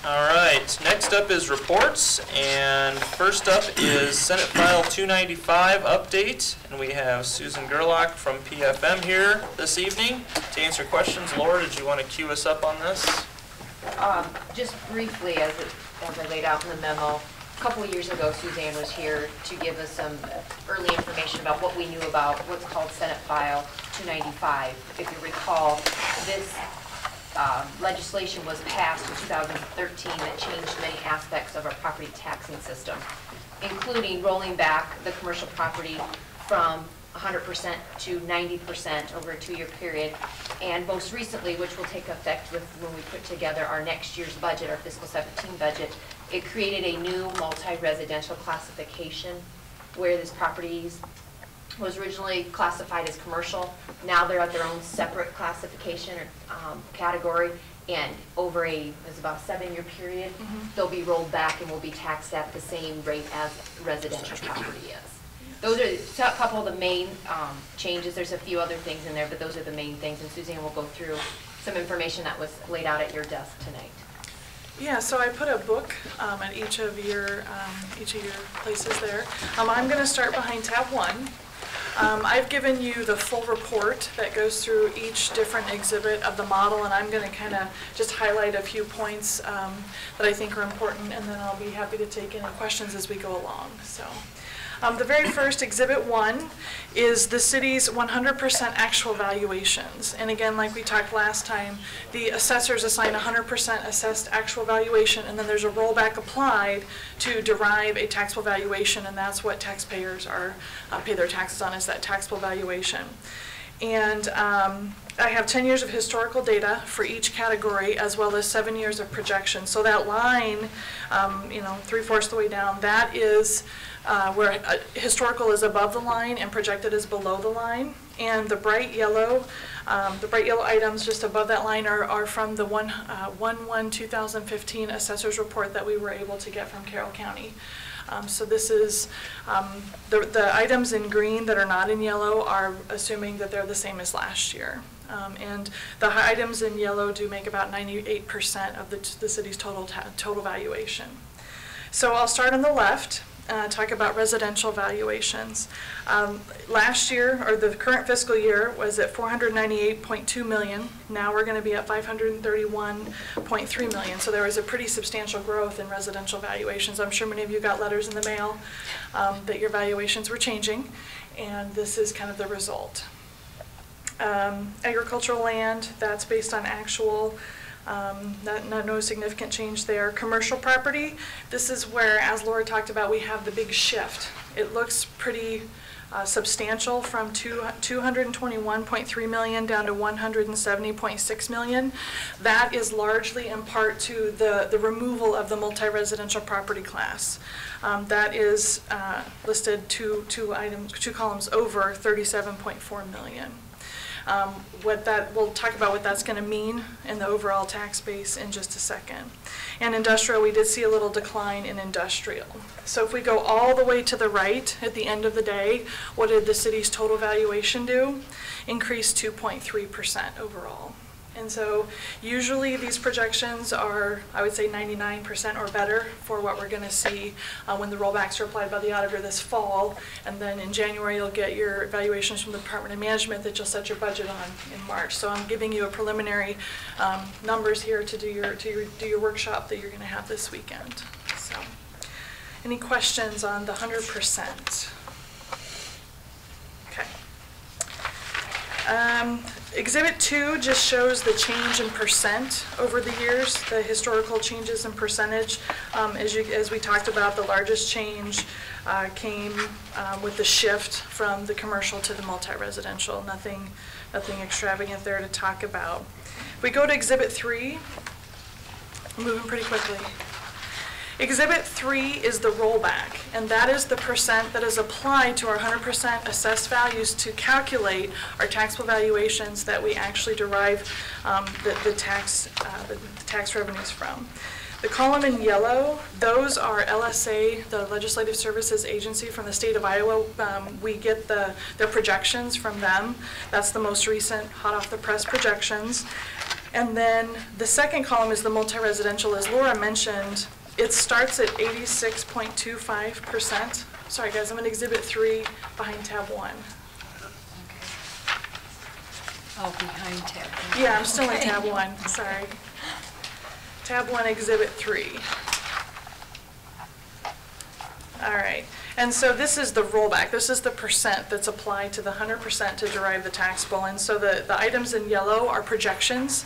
All right, next up is reports, and first up is Senate File 295 update, and we have Susan Gerlach from PFM here this evening to answer questions. Laura, did you want to cue us up on this? Just briefly, as I laid out in the memo, a couple of years ago, Suzanne was here to give us some early information about what we knew about what's called Senate File 295. If you recall, this legislation was passed in 2013 that changed many aspects of our property taxing system, including rolling back the commercial property from 100% to 90% over a 2-year period. And most recently, which will take effect with when we put together our next year's budget, our fiscal 17 budget, it created a new multi-residential classification where this properties was originally classified as commercial. Now they're at their own separate classification or category, and over it's about a 7-year period, they'll be rolled back and will be taxed at the same rate as residential property is. Those are a couple of the main changes. There's a few other things in there, but those are the main things, and Suzanne will go through some information that was laid out at your desk tonight. Yeah, so I put a book at each of your places there. I'm going to start behind tab 1. I've given you the full report that goes through each different exhibit of the model, and I'm going to kind of just highlight a few points that I think are important, and then I'll be happy to take any questions as we go along. So, the very first, Exhibit 1, is the city's 100% actual valuations. And again, like we talked last time, the assessors assign 100% assessed actual valuation, and then there's a rollback applied to derive a taxable valuation, and that's what taxpayers pay their taxes on, is that taxable valuation. And I have 10 years of historical data for each category, as well as 7 years of projection. So that line, 3/4 the way down, that is where historical is above the line and projected is below the line. And the bright yellow items just above that line are from the 1/1/2015 assessor's report that we were able to get from Carroll County. So this is, the items in green that are not in yellow are assuming that they're the same as last year. And the items in yellow do make about 98% of the city's total valuation. So I'll start on the left. Talk about residential valuations. Last year, or the current fiscal year, was at $498.2 million. Now we're going to be at $531.3 million. So there was a pretty substantial growth in residential valuations. I'm sure many of you got letters in the mail that your valuations were changing, and this is kind of the result. Agricultural land, that's based on actual. No significant change there. Commercial property, this is where, as Laura talked about, we have the big shift. It looks pretty substantial from $221.3 million down to $170.6 million. That is largely in part to the removal of the multi-residential property class. That is listed two columns over $37.4 million. We'll talk about what that's going to mean in the overall tax base in just a second. And industrial, we did see a little decline in industrial. So if we go all the way to the right at the end of the day, what did the city's total valuation do? Increased 2.3% overall. And so usually these projections are, I would say, 99% or better for what we're going to see when the rollbacks are applied by the auditor this fall. And then in January, you'll get your evaluations from the Department of Management that you'll set your budget on in March. So I'm giving you a preliminary numbers here to do your workshop that you're going to have this weekend. So, any questions on the 100%? Okay. Exhibit 2 just shows the change in percent over the years, the historical changes in percentage. As we talked about, the largest change came with the shift from the commercial to the multi-residential. Nothing extravagant there to talk about. If we go to Exhibit 3, I'm moving pretty quickly. Exhibit 3 is the rollback, and that is the percent that is applied to our 100% assessed values to calculate our taxable valuations that we actually derive the tax revenues from. The column in yellow, those are LSA, the Legislative Services Agency from the state of Iowa. We get their projections from them. That's the most recent hot off the press projections. And then the second column is the multi-residential. As Laura mentioned, it starts at 86.25%. Sorry guys, I'm in Exhibit 3 behind tab 1. Oh, behind tab 1. Yeah, I'm still in tab 1, sorry. Tab 1, Exhibit 3. All right, And so this is the rollback. This is the percent that's applied to the 100% to derive the taxable. And so the items in yellow are projections.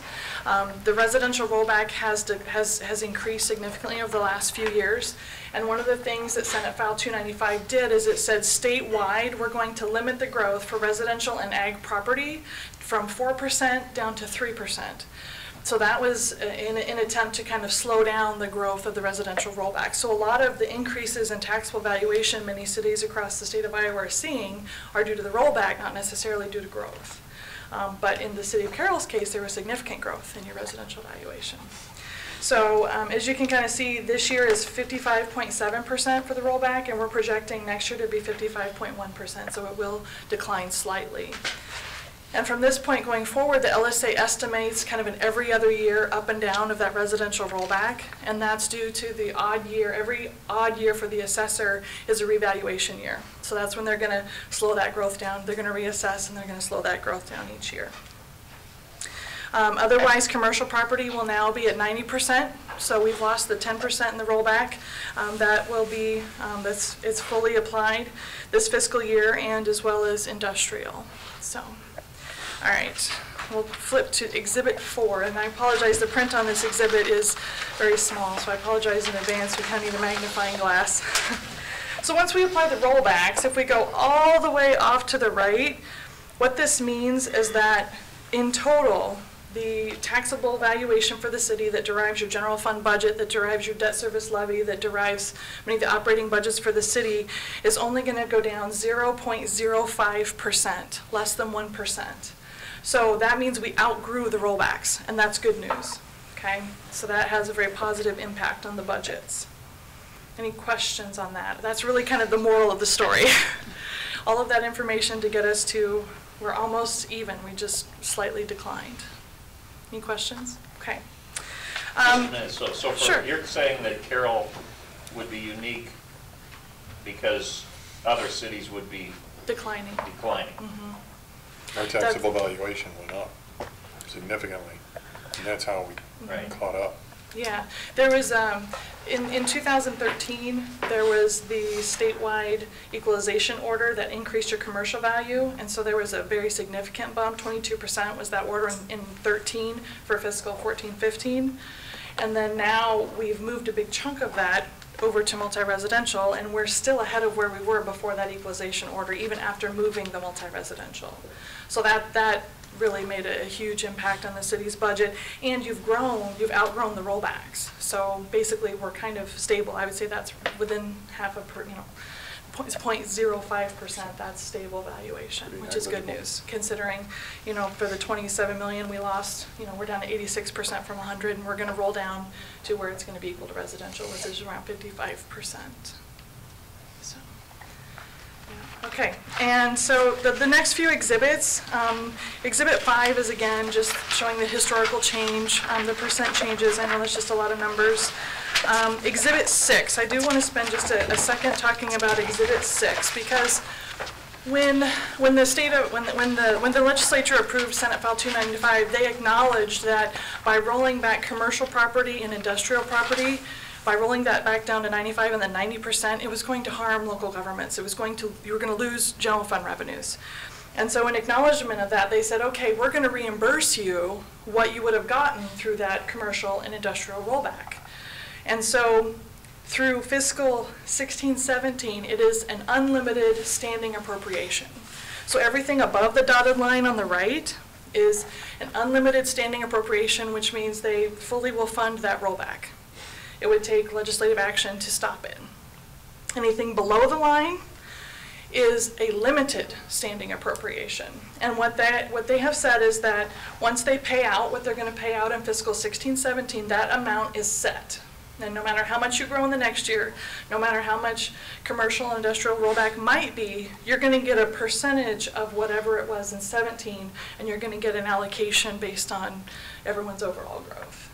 The residential rollback has increased significantly over the last few years. And one of the things that Senate File 295 did is it said statewide, we're going to limit the growth for residential and ag property from 4% down to 3%. So that was in an attempt to kind of slow down the growth of the residential rollback. So a lot of the increases in taxable valuation many cities across the state of Iowa are seeing are due to the rollback, not necessarily due to growth. But in the city of Carroll's case, there was significant growth in your residential valuation. So as you can kind of see, this year is 55.7% for the rollback, and we're projecting next year to be 55.1%, so it will decline slightly. And from this point going forward, the LSA estimates kind of an every other year up and down of that residential rollback, and that's due to the odd year. Every odd year for the assessor is a revaluation year. So that's when they're going to slow that growth down. They're going to reassess, and they're going to slow that growth down each year. Otherwise, commercial property will now be at 90%, so we've lost the 10% in the rollback. That will be, it's fully applied this fiscal year, and as well as industrial. So. All right, we'll flip to Exhibit 4, and I apologize, the print on this exhibit is very small, so I apologize in advance. We kind of need a magnifying glass. So once we apply the rollbacks, if we go all the way off to the right, what this means is that in total, the taxable valuation for the city that derives your general fund budget, that derives your debt service levy, that derives many of the operating budgets for the city, is only going to go down 0.05%, less than 1%. So that means we outgrew the rollbacks, and that's good news, okay? So that has a very positive impact on the budgets. Any questions on that? That's really kind of the moral of the story. All of that information to get us to, we're almost even, we just slightly declined. Any questions? Okay. Sure. You're saying that Carroll would be unique because other cities would be declining. Mm-hmm. Our taxable valuation went up significantly, and that's how we caught up. Yeah, there was, in 2013, there was the statewide equalization order that increased your commercial value, and so there was a very significant bump. 22% was that order in 13 for fiscal 14-15. And then now we've moved a big chunk of that over to multi-residential, and we're still ahead of where we were before that equalization order, even after moving the multi-residential. So that really made a huge impact on the city's budget, and you've outgrown the rollbacks. So basically, we're kind of stable. I would say that's within half a 0.05%. That's stable valuation, which is good news, considering, for the 27 million we lost, we're down to 86% from 100, and we're going to roll down to where it's going to be equal to residential, which is around 55%. So. Okay, and so the next few exhibits, Exhibit 5 is again just showing the historical change, the percent changes. I know that's just a lot of numbers. Exhibit 6, I do want to spend just a second talking about Exhibit 6, because when the legislature approved Senate File 295, they acknowledged that by rolling back commercial property and industrial property, by rolling that back down to 95 and then 90%, it was going to harm local governments. You were going to lose general fund revenues. And so in acknowledgement of that, they said, okay, we're going to reimburse you what you would have gotten through that commercial and industrial rollback. And so through fiscal 16-17, it is an unlimited standing appropriation. So everything above the dotted line on the right is an unlimited standing appropriation, which means they fully will fund that rollback. It would take legislative action to stop it. Anything below the line is a limited standing appropriation. And what they have said is that once they pay out what they're going to pay out in fiscal 16-17, that amount is set. And no matter how much you grow in the next year, no matter how much commercial and industrial rollback might be, you're going to get a percentage of whatever it was in 17, and you're going to get an allocation based on everyone's overall growth.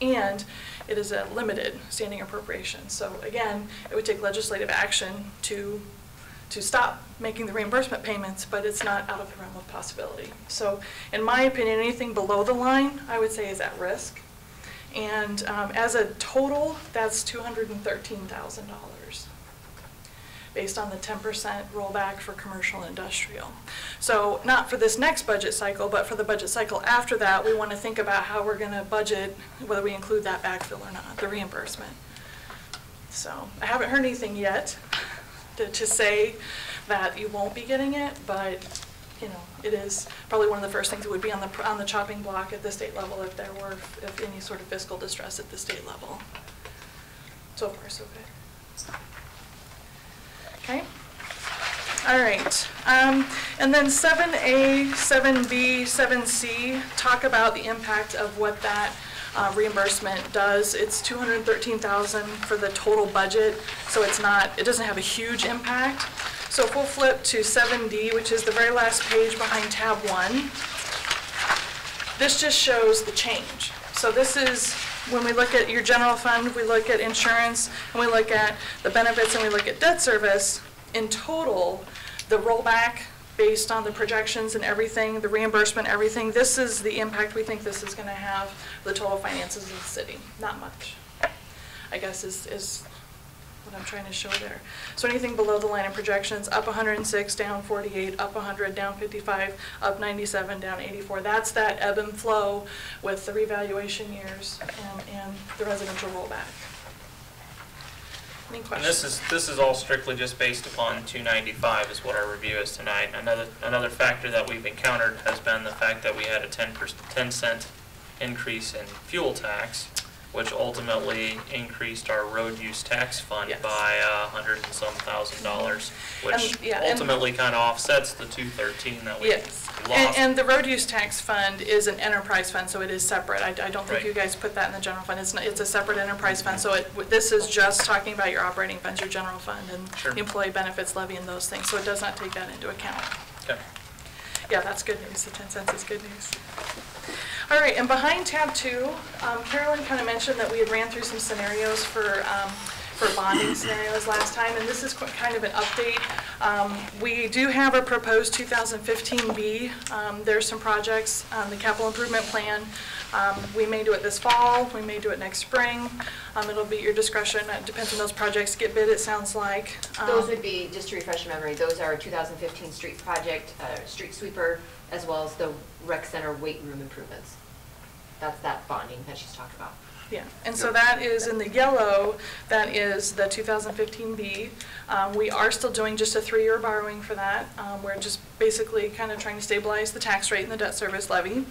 And it is a limited standing appropriation. So again, it would take legislative action to stop making the reimbursement payments, but it's not out of the realm of possibility. So in my opinion, anything below the line, I would say, is at risk. And as a total, that's $213,000. based on the 10% rollback for commercial and industrial. So not for this next budget cycle, but for the budget cycle after that, we want to think about how we're going to budget, whether we include that backfill or not, the reimbursement. So I haven't heard anything yet to say that you won't be getting it, but you know, it is probably one of the first things that would be on the chopping block at the state level if there were any sort of fiscal distress at the state level. So far, so good. Okay. All right. And then 7A, 7B, 7C talk about the impact of what that reimbursement does. It's $213,000 for the total budget, so it doesn't have a huge impact. So if we'll flip to 7D, which is the very last page behind tab 1, this just shows the change. So this is when we look at your general fund, we look at insurance, and we look at the benefits, and we look at debt service. In total, the rollback based on the projections and everything, the reimbursement, everything, this is the impact we think this is going to have for the total finances of the city. Not much, I guess, is what I'm trying to show there. So anything below the line of projections, up 106, down 48, up 100, down 55, up 97, down 84. That's that ebb and flow with the revaluation years and the residential rollback. Any questions? And this is all strictly just based upon 295 is what our review is tonight. Another factor that we've encountered has been the fact that we had a 10% increase in fuel tax, which ultimately increased our road use tax fund by $100 and some thousand, which ultimately kind of offsets the 213 that we lost. And the road use tax fund is an enterprise fund, so it is separate. I don't think you guys put that in the general fund. It's a separate enterprise fund, so this is just talking about your operating funds, your general fund, and the employee benefits levy and those things, so it does not take that into account. Okay. Yeah, that's good news. The 10 cents is good news. All right, and behind tab 2, Carolyn kind of mentioned that we had ran through some scenarios for bonding scenarios last time, and this is kind of an update. We do have a proposed 2015B. There's some projects on the capital improvement plan. We may do it this fall, we may do it next spring. It'll be at your discretion. It depends on those projects get bid, it sounds like. Those would be, just to refresh your memory, those are 2015 street project, street sweeper, as well as the rec center weight room improvements. That's that bonding that she's talked about. Yeah, and so that is in the yellow, that is the 2015B. We are still doing just a 3-year borrowing for that. We're just basically kind of trying to stabilize the tax rate and the debt service levy.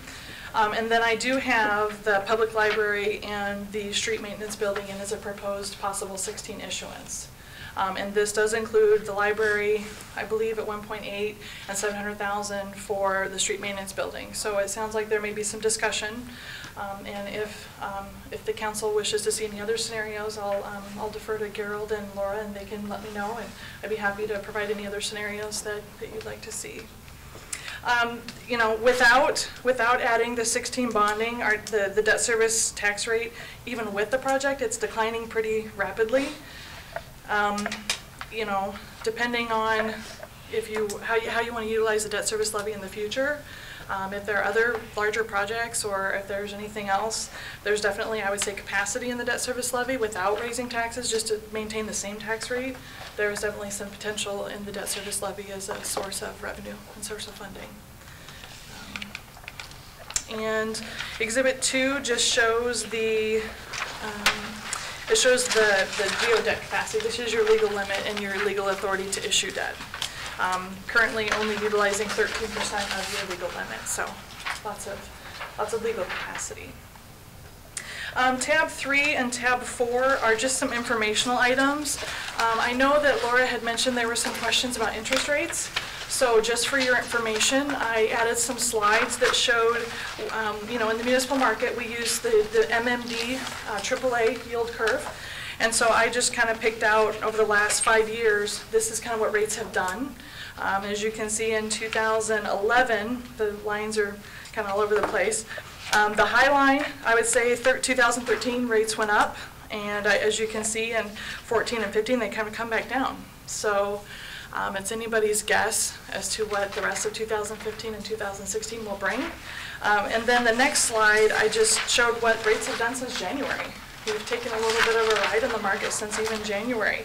And then I do have the public library and the street maintenance building in as a proposed possible 16 issuance. And this does include the library, I believe at 1.8 and 700,000 for the street maintenance building. So it sounds like there may be some discussion. And if the council wishes to see any other scenarios, I'll defer to Carroll and Laura, and they can let me know, and I'd be happy to provide any other scenarios that you'd like to see. You know, without adding the 16 bonding, the debt service tax rate, even with the project, it's declining pretty rapidly. You know, depending on how you want to utilize the debt service levy in the future. If there are other larger projects or if there's anything else, there's definitely, I would say, capacity in the debt service levy without raising taxes just to maintain the same tax rate. There is definitely some potential in the debt service levy as a source of revenue and source of funding. And Exhibit 2 just shows the geo-debt capacity. This is your legal limit and your legal authority to issue debt. Currently only utilizing 13% of your legal limit, so lots of legal capacity. Tab 3 and tab 4 are just some informational items. I know that Laura had mentioned there were some questions about interest rates. So just for your information, I added some slides that showed, you know, in the municipal market, we use the MMD AAA yield curve. And so I just kind of picked out over the last 5 years, this is kind of what rates have done. As you can see in 2011, the lines are kind of all over the place. The high line, I would say 2013 rates went up, and as you can see in 14 and 15, they kind of come back down. So it's anybody's guess as to what the rest of 2015 and 2016 will bring. And then the next slide, I just showed what rates have done since January. We've taken a little bit of a ride in the market since even January.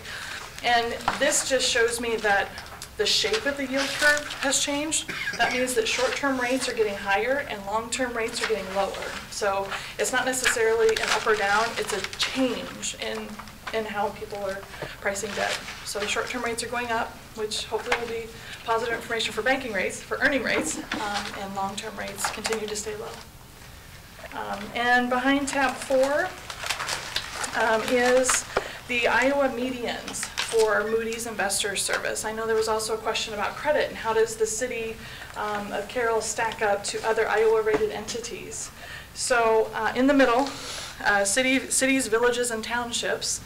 And this just shows me that the shape of the yield curve has changed. That means that short-term rates are getting higher and long-term rates are getting lower. So it's not necessarily an up or down, it's a change in how people are pricing debt. So the short-term rates are going up, which hopefully will be positive information for banking rates, for earning rates, and long-term rates continue to stay low. And behind tab 4 is the Iowa medians for Moody's Investor Service. I know there was also a question about credit and how does the city of Carroll stack up to other Iowa-rated entities. So in the middle, cities, villages, and townships.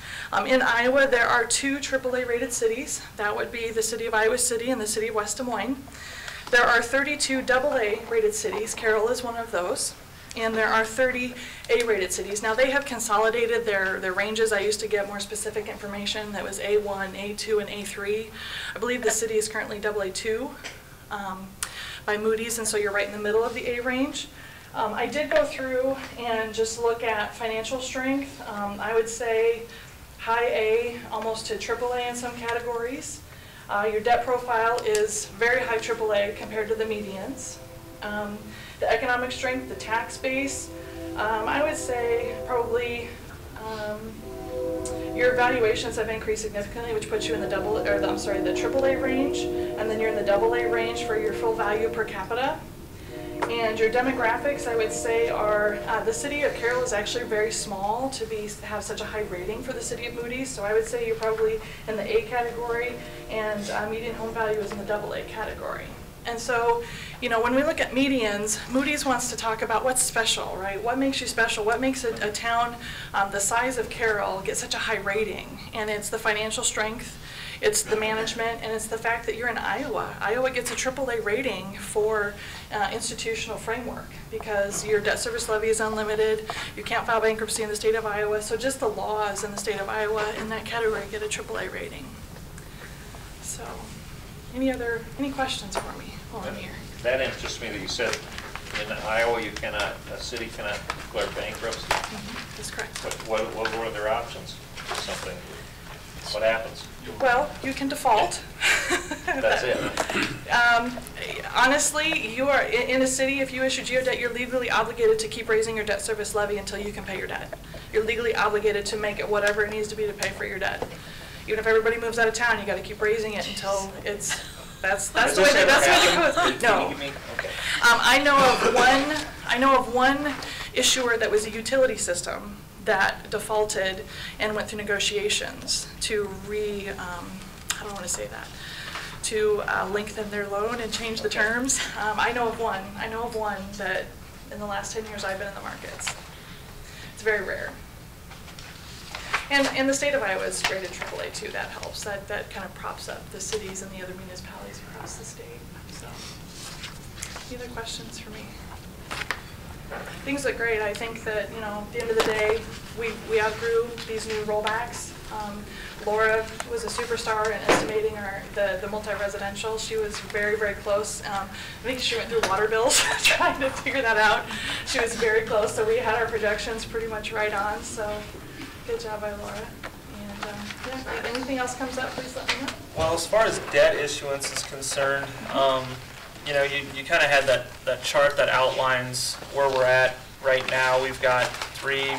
In Iowa, there are 2 AAA-rated cities. That would be the city of Iowa City and the city of West Des Moines. There are 32 AA-rated cities. Carroll is one of those. And there are 30 A-rated cities. Now, they have consolidated their ranges. I used to get more specific information that was A1, A2, and A3. I believe the city is currently AA2 by Moody's, and so you're right in the middle of the A range. I did go through and just look at financial strength. I would say high A, almost to AAA in some categories. Your debt profile is very high AAA compared to the medians. The economic strength, the tax base, I would say probably your valuations have increased significantly, which puts you in the AAA range, and then you're in the AA range for your full value per capita. And your demographics, I would say, are the city of Carroll is actually very small to have such a high rating for the city of Moody's. So I would say you're probably in the A category, and median home value is in the AA category. And so, you know, when we look at medians, Moody's wants to talk about what's special, right? What makes you special? What makes a town the size of Carroll get such a high rating? And it's the financial strength, it's the management, and it's the fact that you're in Iowa. Iowa gets a AAA rating for institutional framework because your debt service levy is unlimited. You can't file bankruptcy in the state of Iowa. So just the laws in the state of Iowa in that category get a AAA rating. So. Any questions for me while I'm here? That interests me that you said in Iowa a city cannot declare bankruptcy. Mm-hmm. That's correct. What were their options? Something. What happens? Well, you can default. That's it. Honestly, you are in a city, if you issue geodebt, you're legally obligated to keep raising your debt service levy until you can pay your debt. You're legally obligated to make it whatever it needs to be to pay for your debt. Even if everybody moves out of town, you got to keep raising it until it's. That's the way it goes. No. Okay. I know of one issuer that was a utility system that defaulted and went through negotiations to how do I want to say that? To lengthen their loan and change the terms. I know of one that in the last 10 years I've been in the markets. It's very rare. And the state of Iowa is rated AAA too. That helps. That kind of props up the cities and the other municipalities across the state. So, any other questions for me? Things look great. I think that, you know, at the end of the day, we outgrew these new rollbacks. Laura was a superstar in estimating the multi-residential. She was very, very close. I think she went through water bills trying to figure that out. She was very close. So we had our projections pretty much right on. So. Good job by Laura. And yeah, if anything else comes up, please let me know. Well, as far as debt issuance is concerned, you know, you kind of had that chart that outlines where we're at right now. We've got three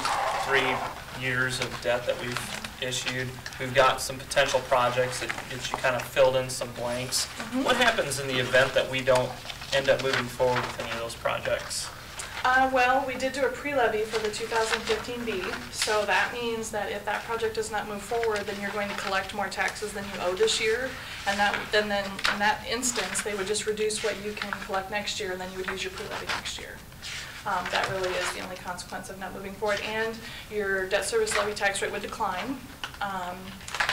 years of debt that we've issued. We've got some potential projects that you kind of filled in some blanks. Mm-hmm. What happens in the event that we don't end up moving forward with any of those projects? Well, we did do a pre-levy for the 2015B, so that means that if that project does not move forward, then you're going to collect more taxes than you owe this year, and then in that instance, they would just reduce what you can collect next year, and then you would use your pre-levy next year. That really is the only consequence of not moving forward, and your debt service levy tax rate would decline,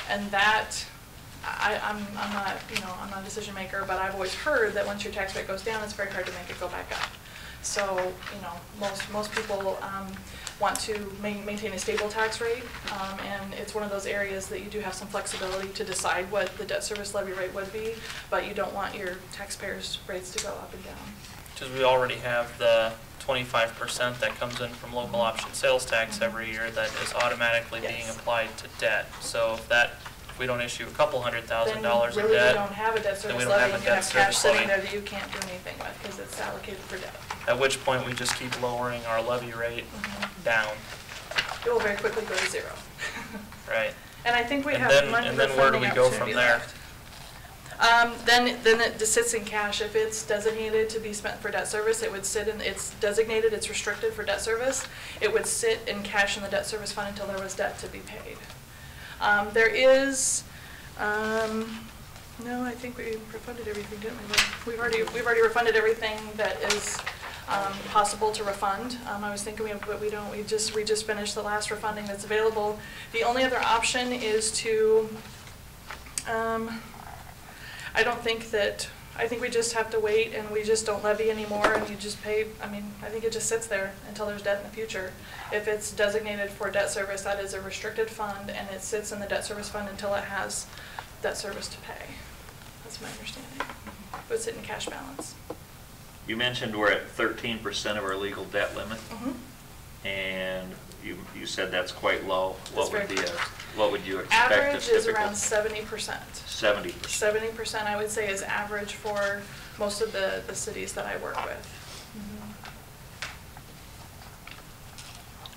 and that. I'm not, you know, I'm not a decision maker, but I've always heard that once your tax rate goes down, it's very hard to make it go back up. So, you know, most people want to maintain a stable tax rate, and it's one of those areas that you do have some flexibility to decide what the debt service levy rate would be, but you don't want your taxpayers' rates to go up and down. Because we already have the 25% that comes in from local option sales tax every year that is automatically being applied to debt. So if that we don't issue a couple $100,000 in debt. Then really you don't have a debt then we service don't levy, have a and you debt have cash service sitting levy. there that you can't do anything with because it's allocated for debt. At which point, we just keep lowering our levy rate down, It will very quickly go to zero. right? And I think we And have then- money and for then where do funding we go from opportunity there? left. Then it just sits in cash. If it's designated to be spent for debt service, it would sit in, it's designated, it's restricted for debt service. It would sit in cash in the debt service fund until there was debt to be paid. There is, no, I think we refunded everything, didn't we? We've already refunded everything that is possible to refund. I was thinking, but we don't. We just finished the last refunding that's available. The only other option is to. I think we just have to wait and we just don't levy anymore and you just pay. I mean, I think it just sits there until there's debt in the future. If it's designated for debt service, that is a restricted fund and it sits in the debt service fund until it has debt service to pay. That's my understanding. It would sit in cash balance. You mentioned we're at 13% of our legal debt limit, Mm-hmm. and you said that's quite low. That's What would you expect? Average a is typical- around 70%. 70%. 70%, I would say, is average for most of the cities that I work with.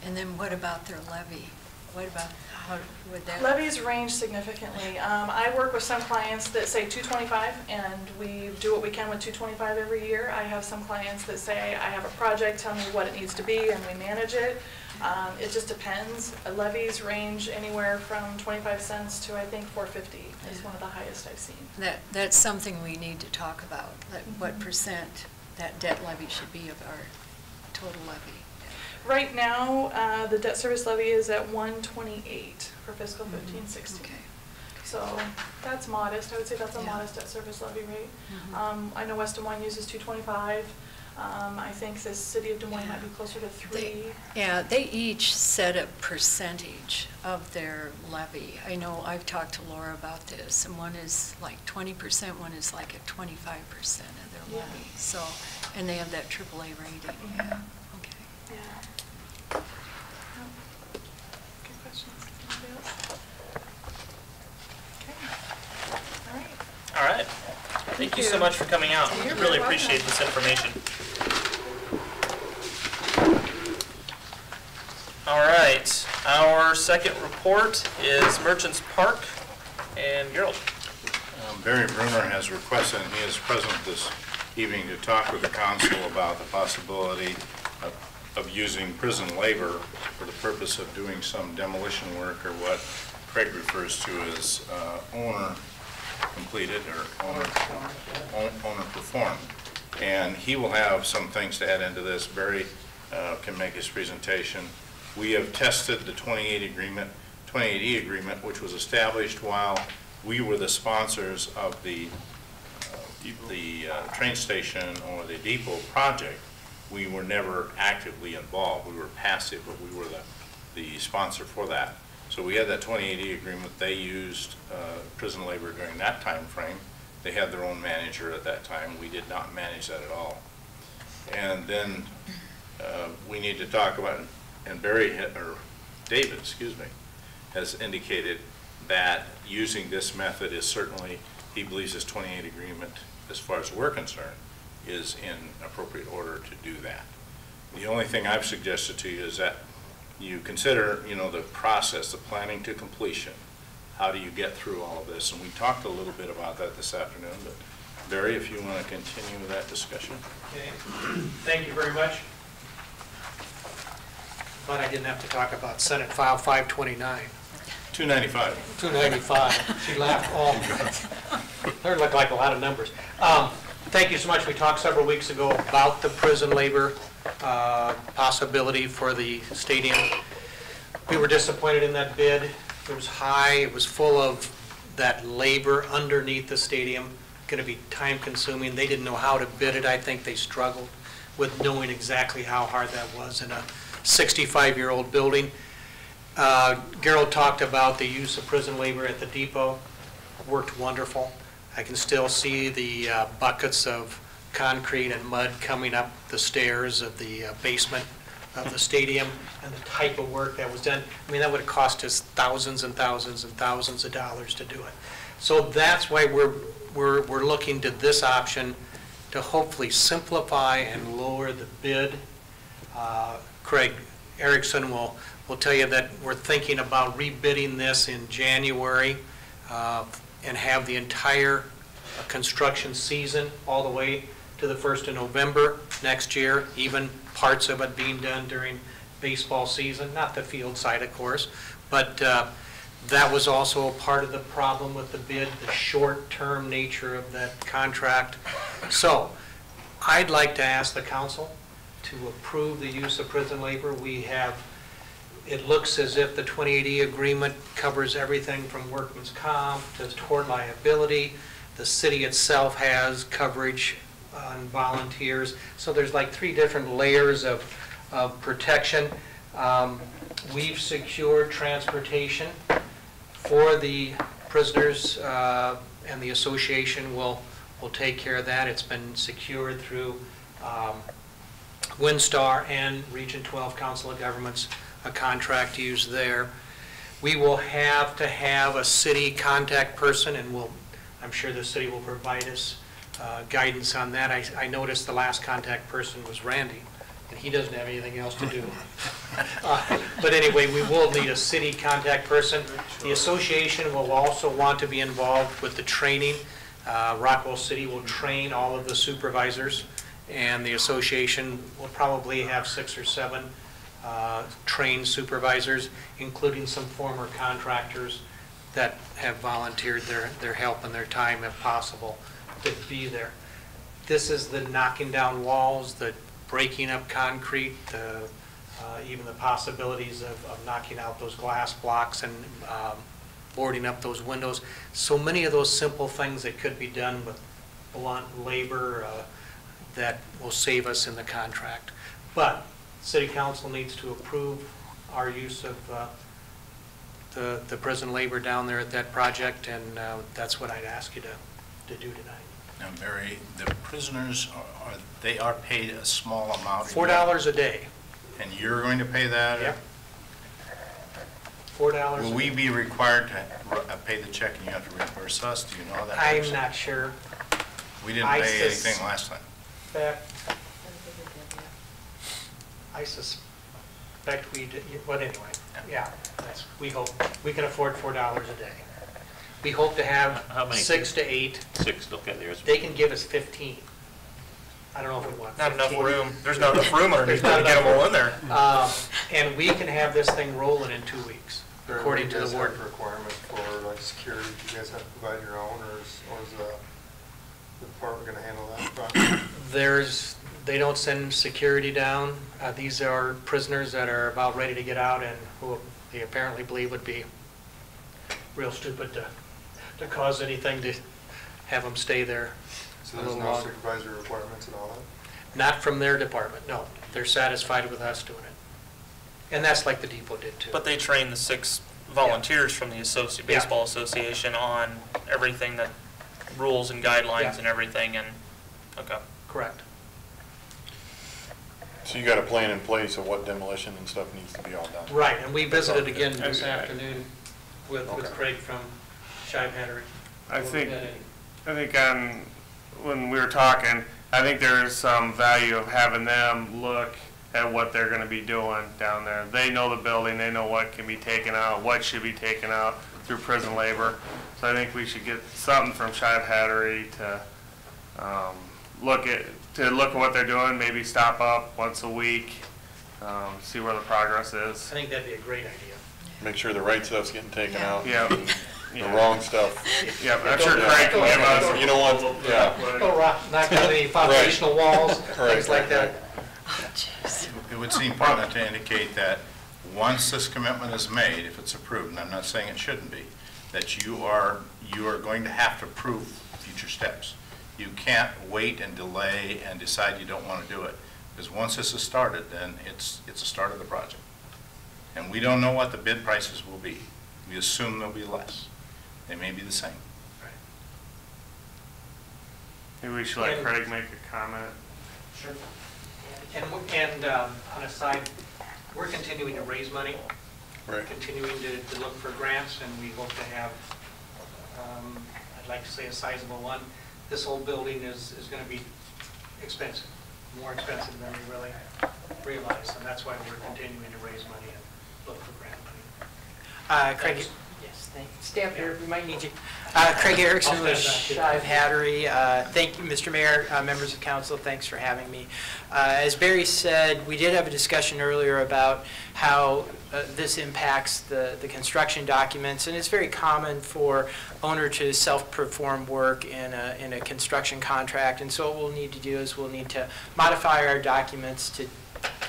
And then what about their levy? What about, how would that? Levies range significantly. I work with some clients that say 225, and we do what we can with 225 every year. I have some clients that say, I have a project, tell me what it needs to be, and we manage it. It just depends. Levies range anywhere from 25 cents to, I think, 450 is one of the highest I've seen. That's something we need to talk about, like what percent that debt levy should be of our total levy. Right now, the debt service levy is at 128 for fiscal 15-16. Okay. So that's modest. I would say that's a modest debt service levy rate. I know West Des Moines uses 225. I think the city of Des Moines might be closer to 3. They each set a percentage of their levy. I know I've talked to Laura about this, and one is like 20%, one is like at 25% of their levy. So, and they have that AAA rating. Yeah. Okay. Yeah. Good questions. Anybody else? Okay. All right. All right. Thank you so much for coming out. You're Really very appreciate welcome. this information. All right. Our second report is Merchants Park and Carroll. Barry Bruner has requested, and he is present this evening to talk with the council about the possibility of using prison labor for the purpose of doing some demolition work, or what Craig refers to as owner completed or owner performed. And he will have some things to add into this. Barry can make his presentation. We have tested the 28E agreement, which was established while we were the sponsors of the train station or the depot project. We were never actively involved. We were passive, but we were the sponsor for that. So we had that 28E agreement. They used prison labor during that time frame. They had their own manager at that time. We did not manage that at all. And then we need to talk about, and David, excuse me, has indicated that using this method is certainly, he believes this 28 agreement, as far as we're concerned, is in appropriate order to do that. The only thing I've suggested to you is that you consider, the process, the planning to completion. How do you get through all of this? And we talked a little bit about that this afternoon, but Barry, if you want to continue that discussion. Okay, thank you very much. But I didn't have to talk about Senate File 529. 295. 295. She laughed. Oh, there looked like a lot of numbers. Thank you so much. We talked several weeks ago about the prison labor possibility for the stadium. We were disappointed in that bid. It was high. It was full of that labor underneath the stadium. Going to be time consuming. They didn't know how to bid it. I think they struggled with knowing exactly how hard that was in a 65-year-old building. Carroll talked about the use of prison labor at the depot. Worked wonderful. I can still see the buckets of concrete and mud coming up the stairs of the basement of the stadium and the type of work that was done. I mean, that would have cost us thousands and thousands and thousands of dollars to do it. So that's why we're looking to this option to hopefully simplify and lower the bid. Craig Erickson will tell you that we're thinking about rebidding this in January and have the entire construction season all the way to the 1st of November next year, even parts of it being done during baseball season, not the field side, of course, but that was also a part of the problem with the bid, the short-term nature of that contract. So I'd like to ask the council to approve the use of prison labor. We have, it looks as if the 2080 agreement covers everything from workman's comp to tort liability. The city itself has coverage on volunteers. So there's like 3 different layers of protection. We've secured transportation for the prisoners, and the association will take care of that. It's been secured through WinStar and Region 12 Council of Governments, a contract used there. We will have to have a city contact person, and I'm sure the city will provide us guidance on that. I noticed the last contact person was Randy, and he doesn't have anything else to do. But anyway, we will need a city contact person. The association will also want to be involved with the training. Rockwell City will train all of the supervisors, and the association will probably have 6 or 7 trained supervisors, including some former contractors that have volunteered their help and their time, if possible, to be there. This is the knocking down walls, the breaking up concrete, even the possibilities of knocking out those glass blocks and boarding up those windows. So many of those simple things that could be done with blunt labor that will save us in the contract. But City Council needs to approve our use of the prison labor down there at that project, and that's what I'd ask you to do tonight. Now, Mary, the prisoners, they are paid a small amount. $4 a day. And you're going to pay that? Yep. $4. Will we be required to pay the check and you have to reimburse us? Do you know how that works? I'm not sure. We didn't pay anything last time. I suspect we did, but anyway, yeah, we hope, we can afford $4 a day. We hope to have How many 6 to 8. 6, okay, there's. They can give us 15. I don't know if we want 15. Not enough room. There's not enough room underneath there to get them all in there. And we can have this thing rolling in 2 weeks, according to the ward. Requirement for like security, do you guys have to provide your own, or is the department going to handle that process? They don't send security down. These are prisoners that are about ready to get out and who they apparently believe would be real stupid to cause anything to have them stay there. So there's no supervisory requirements and all that? Not from their department, no. They're satisfied with us doing it. And that's like the depot did too. But they train the 6 volunteers from the baseball association on everything that rules and guidelines and everything, and okay. Correct. So you got a plan in place of what demolition and stuff needs to be all done? Right, and we visited again this afternoon with Craig from Shive Hattery. I think when we were talking, I think there's some value of having them look at what they're going to be doing down there. They know the building, they know what can be taken out, what should be taken out through prison labor. So I think we should get something from Shive Hattery to look at what they're doing, maybe stop up once a week, see where the progress is. I think that'd be a great idea. Make sure the right stuff's getting taken out. Yeah. The wrong stuff. Yeah, I'm sure Craig can give us. You know what? Yeah. Don't knock down any foundational walls, things like that. It would seem pertinent to indicate that once this commitment is made, if it's approved, and I'm not saying it shouldn't be, that you are going to have to approve future steps. You can't wait and delay and decide you don't want to do it. Because once this is started, then it's a start of the project. And we don't know what the bid prices will be. We assume they'll be less. They may be the same. Maybe we should let Craig make a comment. Sure. And on a side, we're continuing to raise money, Right. continuing to look for grants, and we hope to have, I'd like to say a sizable one. This whole building is going to be expensive, more expensive than we really realize, and that's why we're continuing to raise money and look for grant money. Craig, Thanks. yes, thank you. Stay up here, we might need you. Craig Erickson I'll with stand back. Shive Hattery. Thank you, Mr. Mayor, members of council, thanks for having me. As Barry said, we did have a discussion earlier about how this impacts the construction documents, and it's very common for owner to self-perform work in a construction contract, and so what we'll need to do is we'll need to modify our documents to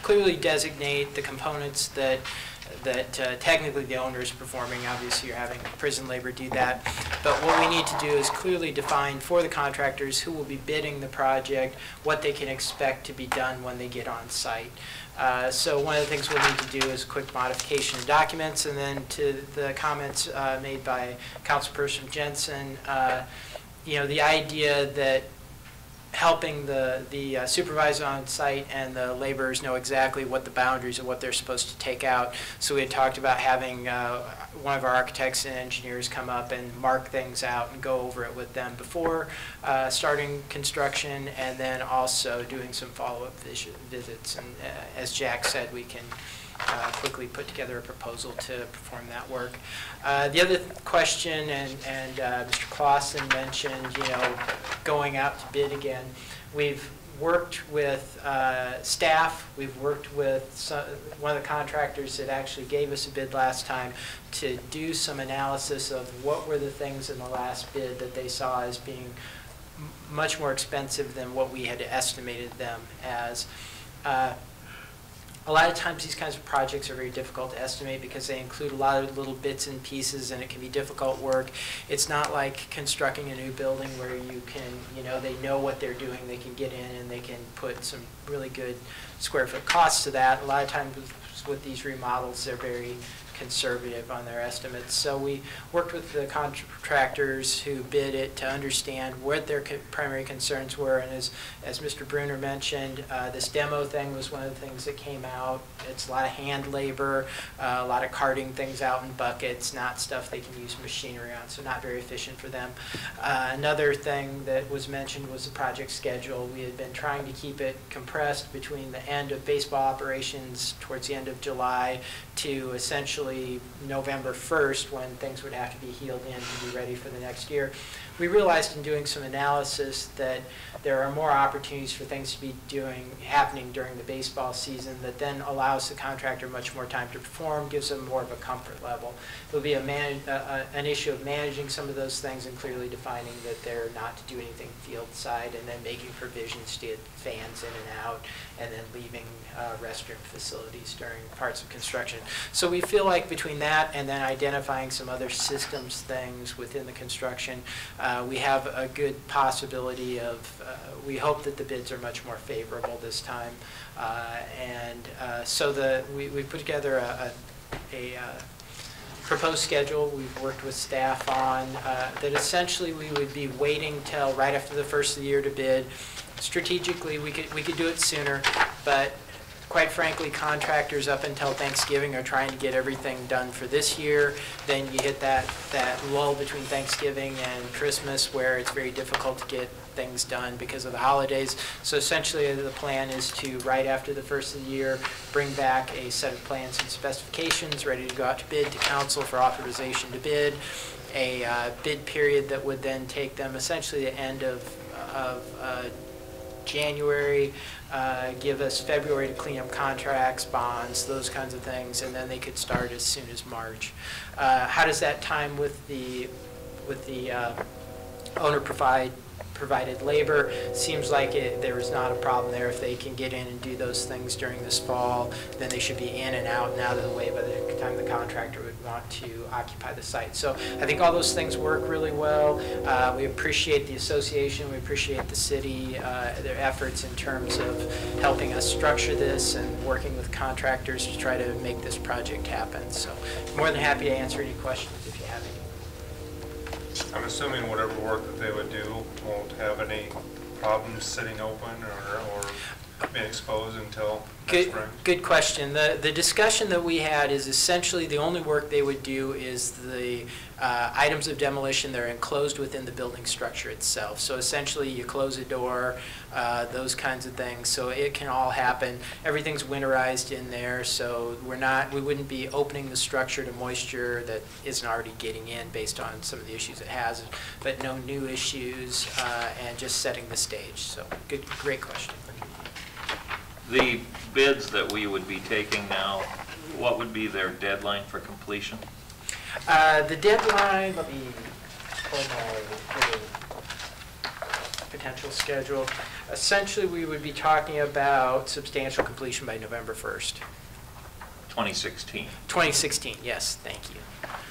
clearly designate the components that technically the owner is performing. Obviously, you're having prison labor do that. But what we need to do is clearly define for the contractors who will be bidding the project, what they can expect to be done when they get on site. So one of the things we'll need to do is a quick modification of documents, and then to the comments made by Councilperson Jensen, the idea that helping the supervisor on site and the laborers know exactly what the boundaries of what they're supposed to take out. So we had talked about having one of our architects and engineers come up and mark things out and go over it with them before starting construction, and then also doing some follow-up visits. And as Jack said, we can quickly put together a proposal to perform that work. The other question, and Mr. Clausen mentioned, going out to bid again. We've worked with staff. We've worked with one of the contractors that actually gave us a bid last time to do some analysis of what were the things in the last bid that they saw as being much more expensive than what we had estimated them as. A lot of times these kinds of projects are very difficult to estimate because they include a lot of little bits and pieces, and it can be difficult work. It's not like constructing a new building where you can, they know what they're doing, they can get in and they can put some really good square foot costs to that. A lot of times with these remodels, they're very conservative on their estimates. So we worked with the contractors who bid it to understand what their primary concerns were. And as Mr. Bruner mentioned, this demo thing was one of the things that came out. It's a lot of hand labor, a lot of carting things out in buckets, not stuff they can use machinery on, so not very efficient for them. Another thing that was mentioned was the project schedule. We had been trying to keep it compressed between the end of baseball operations towards the end of July to essentially November 1st, when things would have to be healed in to be ready for the next year. We realized in doing some analysis that there are more opportunities for things to be happening during the baseball season that then allows the contractor much more time to perform, gives them more of a comfort level. There'll be an issue of managing some of those things and clearly defining that they're not to do anything field side, and then making provisions to get fans in and out, and then leaving restroom facilities during parts of construction. So we feel like between that and then identifying some other systems things within the construction, we have a good possibility of, we hope that the bids are much more favorable this time. So we put together a proposed schedule we've worked with staff on that essentially we would be waiting till right after the first of the year to bid. Strategically, we could do it sooner, but quite frankly, contractors up until Thanksgiving are trying to get everything done for this year. Then you hit that lull between Thanksgiving and Christmas where it's very difficult to get things done because of the holidays. So essentially the plan is to, right after the first of the year, bring back a set of plans and specifications ready to go out to bid to council for authorization to bid, a bid period that would then take them essentially the end of January, give us February to clean up contracts, bonds, those kinds of things, and then they could start as soon as March. How does that time with the owner provided labor? Seems like there is not a problem there. If they can get in and do those things during this fall, then they should be in and out of the way by the time the contractor would want to occupy the site. So I think all those things work really well. We appreciate the association, we appreciate the city, their efforts in terms of helping us structure this and working with contractors to try to make this project happen. So more than happy to answer any questions if you have any. I'm assuming whatever work that they would do won't have any problems sitting open or being exposed until next spring? Good question. The discussion that we had is essentially the only work they would do is the items of demolition that are enclosed within the building structure itself. So essentially, you close a door, those kinds of things. So it can all happen. Everything's winterized in there, so we wouldn't be opening the structure to moisture that isn't already getting in based on some of the issues it has, but no new issues, and just setting the stage. So great question. The bids that we would be taking now, what would be their deadline for completion? The deadline, let me pull my little potential schedule. Essentially, we would be talking about substantial completion by November 1st. 2016. 2016, yes, thank you.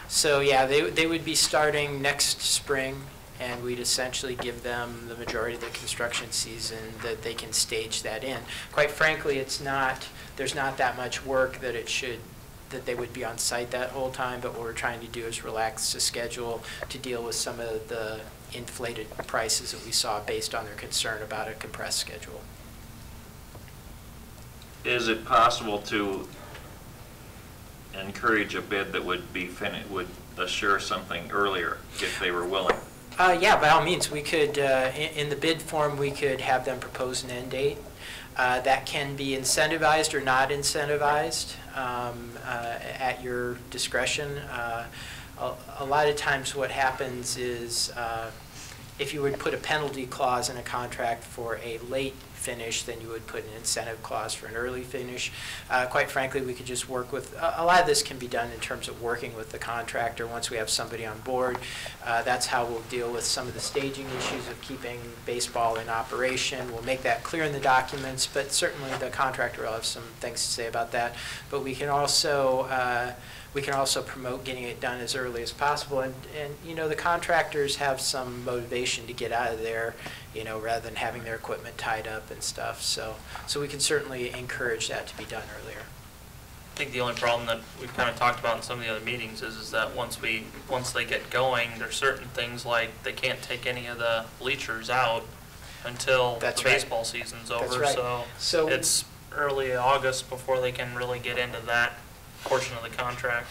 So yeah, they would be starting next spring, and we'd essentially give them the majority of the construction season that they can stage that in. Quite frankly, there's not that much work that they would be on site that whole time, but what we're trying to do is relax the schedule to deal with some of the inflated prices that we saw based on their concern about a compressed schedule. Is it possible to encourage a bid that would assure something earlier if they were willing? Yeah, by all means, we could, in the bid form, we could have them propose an end date. That can be incentivized or not incentivized at your discretion. A lot of times what happens is if you would put a penalty clause in a contract for a late finish, then you would put an incentive clause for an early finish. Quite frankly, we could just work with, a lot of this can be done in terms of working with the contractor once we have somebody on board. That's how we'll deal with some of the staging issues of keeping baseball in operation. We'll make that clear in the documents, but certainly the contractor will have some things to say about that. But we can also promote getting it done as early as possible. And you know, the contractors have some motivation to get out of there, you know, rather than having their equipment tied up and stuff. So we can certainly encourage that to be done earlier. I think the only problem that we've kind of talked about in some of the other meetings is that once they get going, there's certain things like they can't take any of the bleachers out until the baseball season's over. That's right. So it's early August before they can really get into that portion of the contract.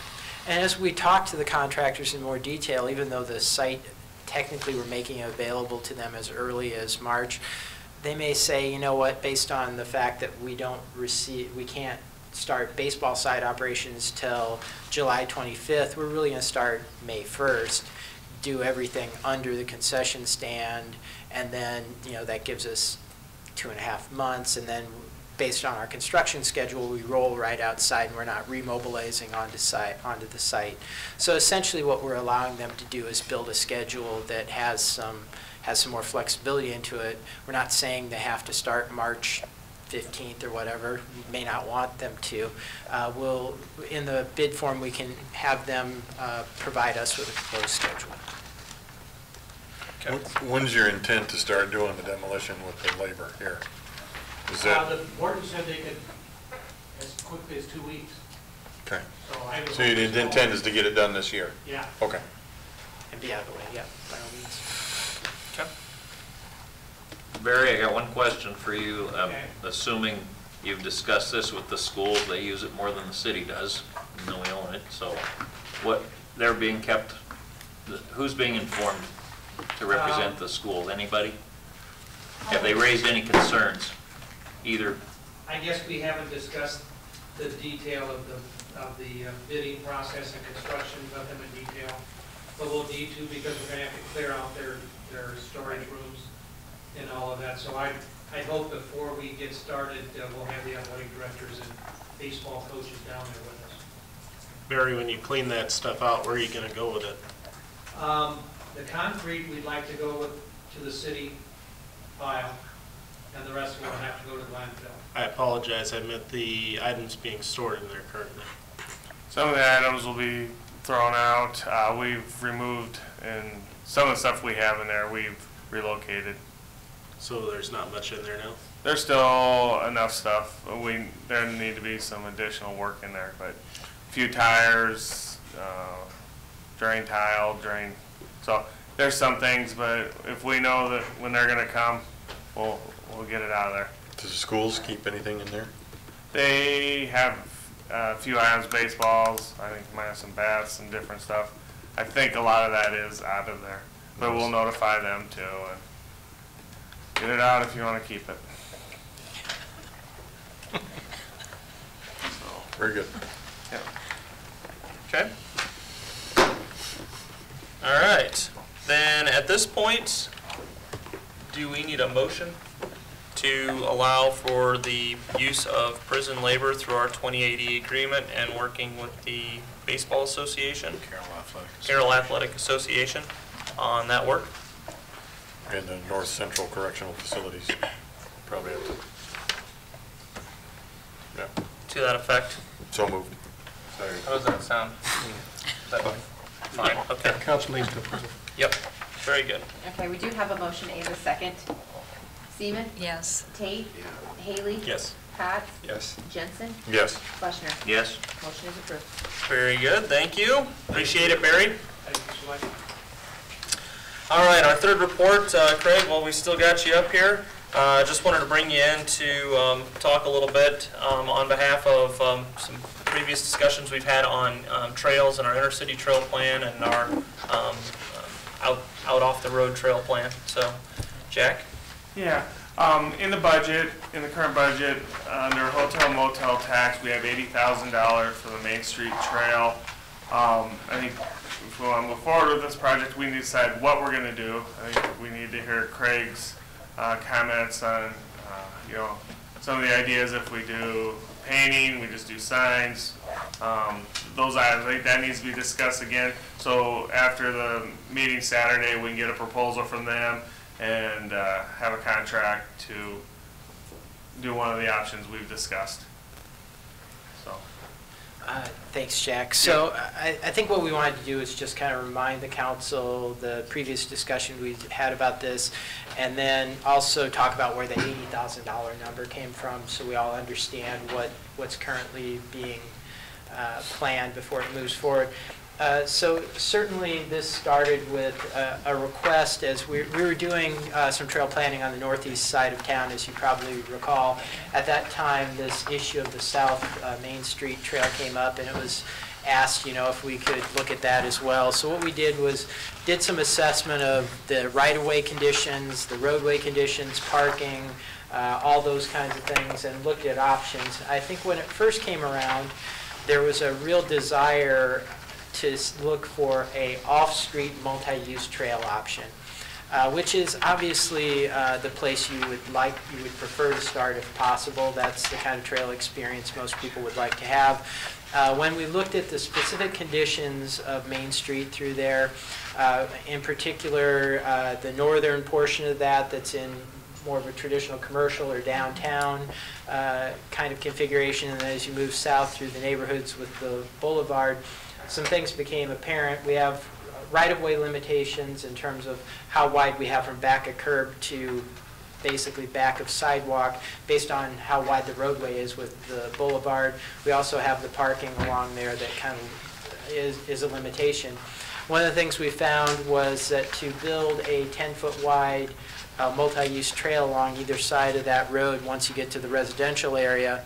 And as we talk to the contractors in more detail, even though the site technically we're making it available to them as early as March, they may say, you know what, based on the fact that we can't start baseball side operations till July 25th, we're really going to start May 1st, do everything under the concession stand, and then, you know, that gives us 2.5 months, and then based on our construction schedule, we roll right outside and we're not remobilizing onto the site. So essentially what we're allowing them to do is build a schedule that has some more flexibility into it. We're not saying they have to start March 15th or whatever. We may not want them to. In the bid form, we can have them provide us with a proposed schedule. Okay. When's your intent to start doing the demolition with the labor here? The board said they could as quickly as 2 weeks. Okay. So your intent is to get it done this year? Yeah. Okay. And be out of the way, yeah, by all means. Okay. Barry, I got one question for you. Okay. Assuming you've discussed this with the school, they use it more than the city does, even though we own it. So they're being kept, who's being informed to represent the school? Anybody? Have they raised any concerns? Either. I guess we haven't discussed the detail of the bidding process and construction of them in detail, but we'll need to because we're going to have to clear out their storage rooms and all of that. So I hope before we get started, we'll have the athletic directors and baseball coaches down there with us. Barry, when you clean that stuff out, where are you going to go with it? The concrete, we'd like to go to the city pile, and the rest will have to go to the landfill. I apologize, I meant the items being stored in there currently. Some of the items will be thrown out. We've removed, and some of the stuff we have in there, we've relocated. So there's not much in there now? There's still enough stuff. There need to be some additional work in there, but a few tires, drain tile, so there's some things, but if we know that when they're going to come, we'll get it out of there. Does the schools keep anything in there? They have a few items, baseballs, I think might have some bats and different stuff. I think a lot of that is out of there, but we'll notify them too and get it out if you want to keep it. Very good. Yep. Okay. All right. Then at this point, do we need a motion to allow for the use of prison labor through our 2080 agreement and working with the Baseball Association, Carroll Athletic Association on that work? And the North Central Correctional Facilities, probably have to. Yeah. To that effect? So moved. How does that sound? Is that fine? Okay. Council needs to approve. Yep. Very good. Okay, we do have a motion and a second. Seaman? Yes. Tate? Haley? Yes. Cox? Yes. Jensen? Yes. Fleshner? Yes. Motion is approved. Very good. Thank you. Appreciate it, Barry. All right, our third report, Craig, while we still got you up here, just wanted to bring you in to talk a little bit on behalf of some previous discussions we've had on trails and our intercity trail plan and our out off the road trail plan. So, Jack? Yeah, in the budget, in the current budget, under hotel motel tax, we have $80,000 for the Main Street Trail. I think if we want to move forward with this project, we need to decide what we're going to do. I think we need to hear Craig's comments on, you know, some of the ideas. If we do painting, we just do signs, those items. I think that needs to be discussed again. So after the meeting Saturday, we can get a proposal from them and have a contract to do one of the options we've discussed. So. Thanks, Jack. So I think what we wanted to do is just kind of remind the council the previous discussion we had about this, and then also talk about where the $80,000 number came from, so we all understand what's currently being planned before it moves forward. So certainly this started with a request as we were doing some trail planning on the northeast side of town, as you probably recall. At that time, this issue of the South Main Street Trail came up, and it was asked, you know, if we could look at that as well. So what we did was did some assessment of the right-of-way conditions, the roadway conditions, parking, all those kinds of things, and looked at options. I think when it first came around, there was a real desire to look for a off-street multi-use trail option, which is obviously the place you would prefer to start if possible. That's the kind of trail experience most people would like to have. When we looked at the specific conditions of Main Street through there, in particular the northern portion of that's in more of a traditional commercial or downtown kind of configuration, and then as you move south through the neighborhoods with the boulevard, some things became apparent. We have right-of-way limitations in terms of how wide we have from back of curb to basically back of sidewalk based on how wide the roadway is with the boulevard. We also have the parking along there that kind of is a limitation. One of the things we found was that to build a 10-foot wide multi-use trail along either side of that road once you get to the residential area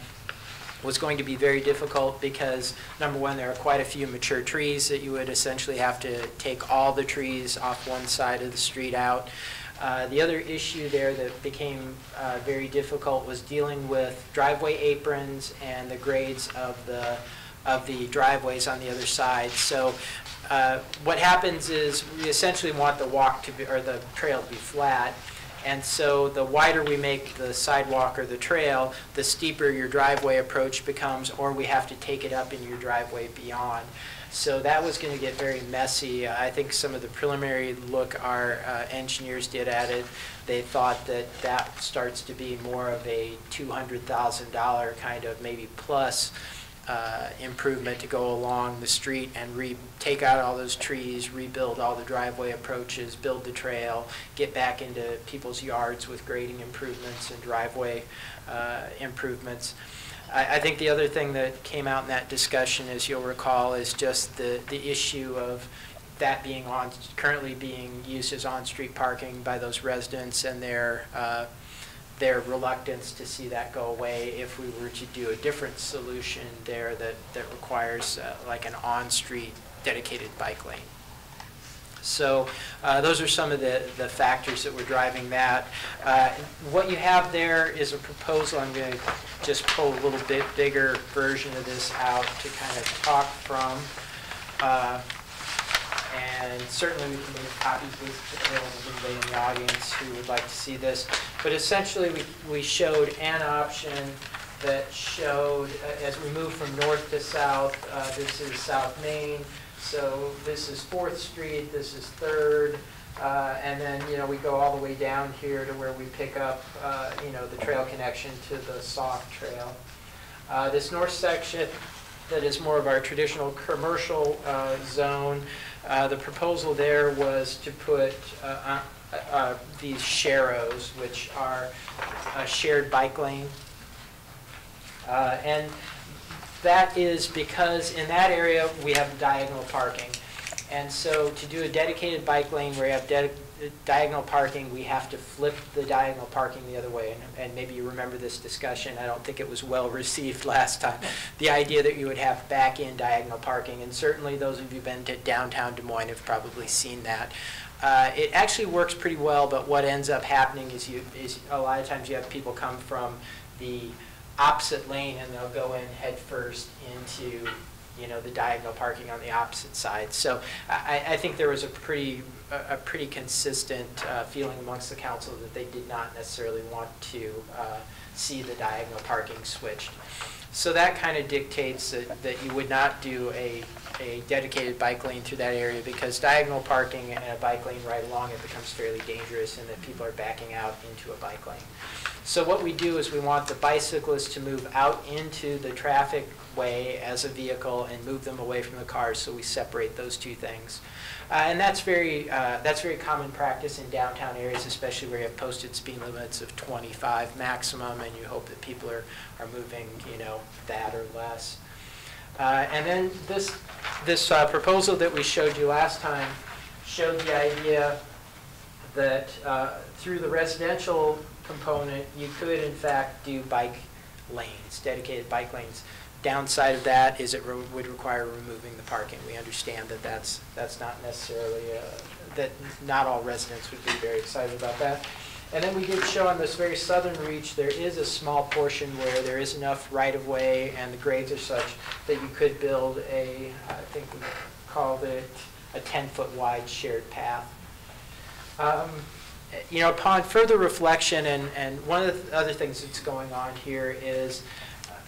was going to be very difficult because, number one, there are quite a few mature trees that you would essentially have to take all the trees off one side of the street out. The other issue there that became very difficult was dealing with driveway aprons and the grades of the driveways on the other side. So what happens is we essentially want the walk to be, or the trail to be flat. And so the wider we make the sidewalk or the trail, the steeper your driveway approach becomes, or we have to take it up in your driveway beyond. So that was going to get very messy. I think some of the preliminary look our engineers did at it, they thought that that starts to be more of a $200,000 kind of maybe plus improvement to go along the street and take out all those trees, rebuild all the driveway approaches, build the trail, get back into people's yards with grading improvements and driveway improvements. I think the other thing that came out in that discussion, as you'll recall, is just the issue of that being currently being used as on-street parking by those residents and their their reluctance to see that go away if we were to do a different solution there that requires like an on-street dedicated bike lane. So those are some of the factors that were driving that. What you have there is a proposal. I'm going to just pull a little bit bigger version of this out to kind of talk from. And certainly we can make copies of this to anybody in the audience who would like to see this. But essentially we showed an option that showed, as we move from north to south, this is South Main. So this is 4th Street, this is 3rd, and then, we go all the way down here to where we pick up, the trail connection to the soft trail. This north section that is more of our traditional commercial zone, the proposal there was to put these sharrows, which are a shared bike lane. And that is because in that area we have diagonal parking. And so to do a dedicated bike lane where you have diagonal parking, we have to flip the diagonal parking the other way. And maybe you remember this discussion. I don't think it was well received last time. The idea that you would have back-in diagonal parking, and certainly those of you who've been to downtown Des Moines have probably seen that. It actually works pretty well, but what ends up happening is a lot of times you have people come from the opposite lane and they'll go in head first into the diagonal parking on the opposite side. So I think there was a pretty consistent feeling amongst the council that they did not necessarily want to see the diagonal parking switched. So that kind of dictates that you would not do a dedicated bike lane through that area, because diagonal parking and a bike lane right along it becomes fairly dangerous and that people are backing out into a bike lane. So what we do is we want the bicyclists to move out into the traffic way as a vehicle and move them away from the cars, so we separate those two things. And that's very common practice in downtown areas, especially where you have posted speed limits of 25 maximum, and you hope that people are moving, that or less. And then this proposal that we showed you last time showed the idea that through the residential component, you could in fact do bike lanes, dedicated bike lanes. Downside of that is it would require removing the parking. We understand that that's not necessarily, that not all residents would be very excited about that. And then we did show on this very southern reach, there is a small portion where there is enough right-of-way and the grades are such that you could build I think we called it a 10-foot wide shared path. Upon further reflection, and one of the other things that's going on here is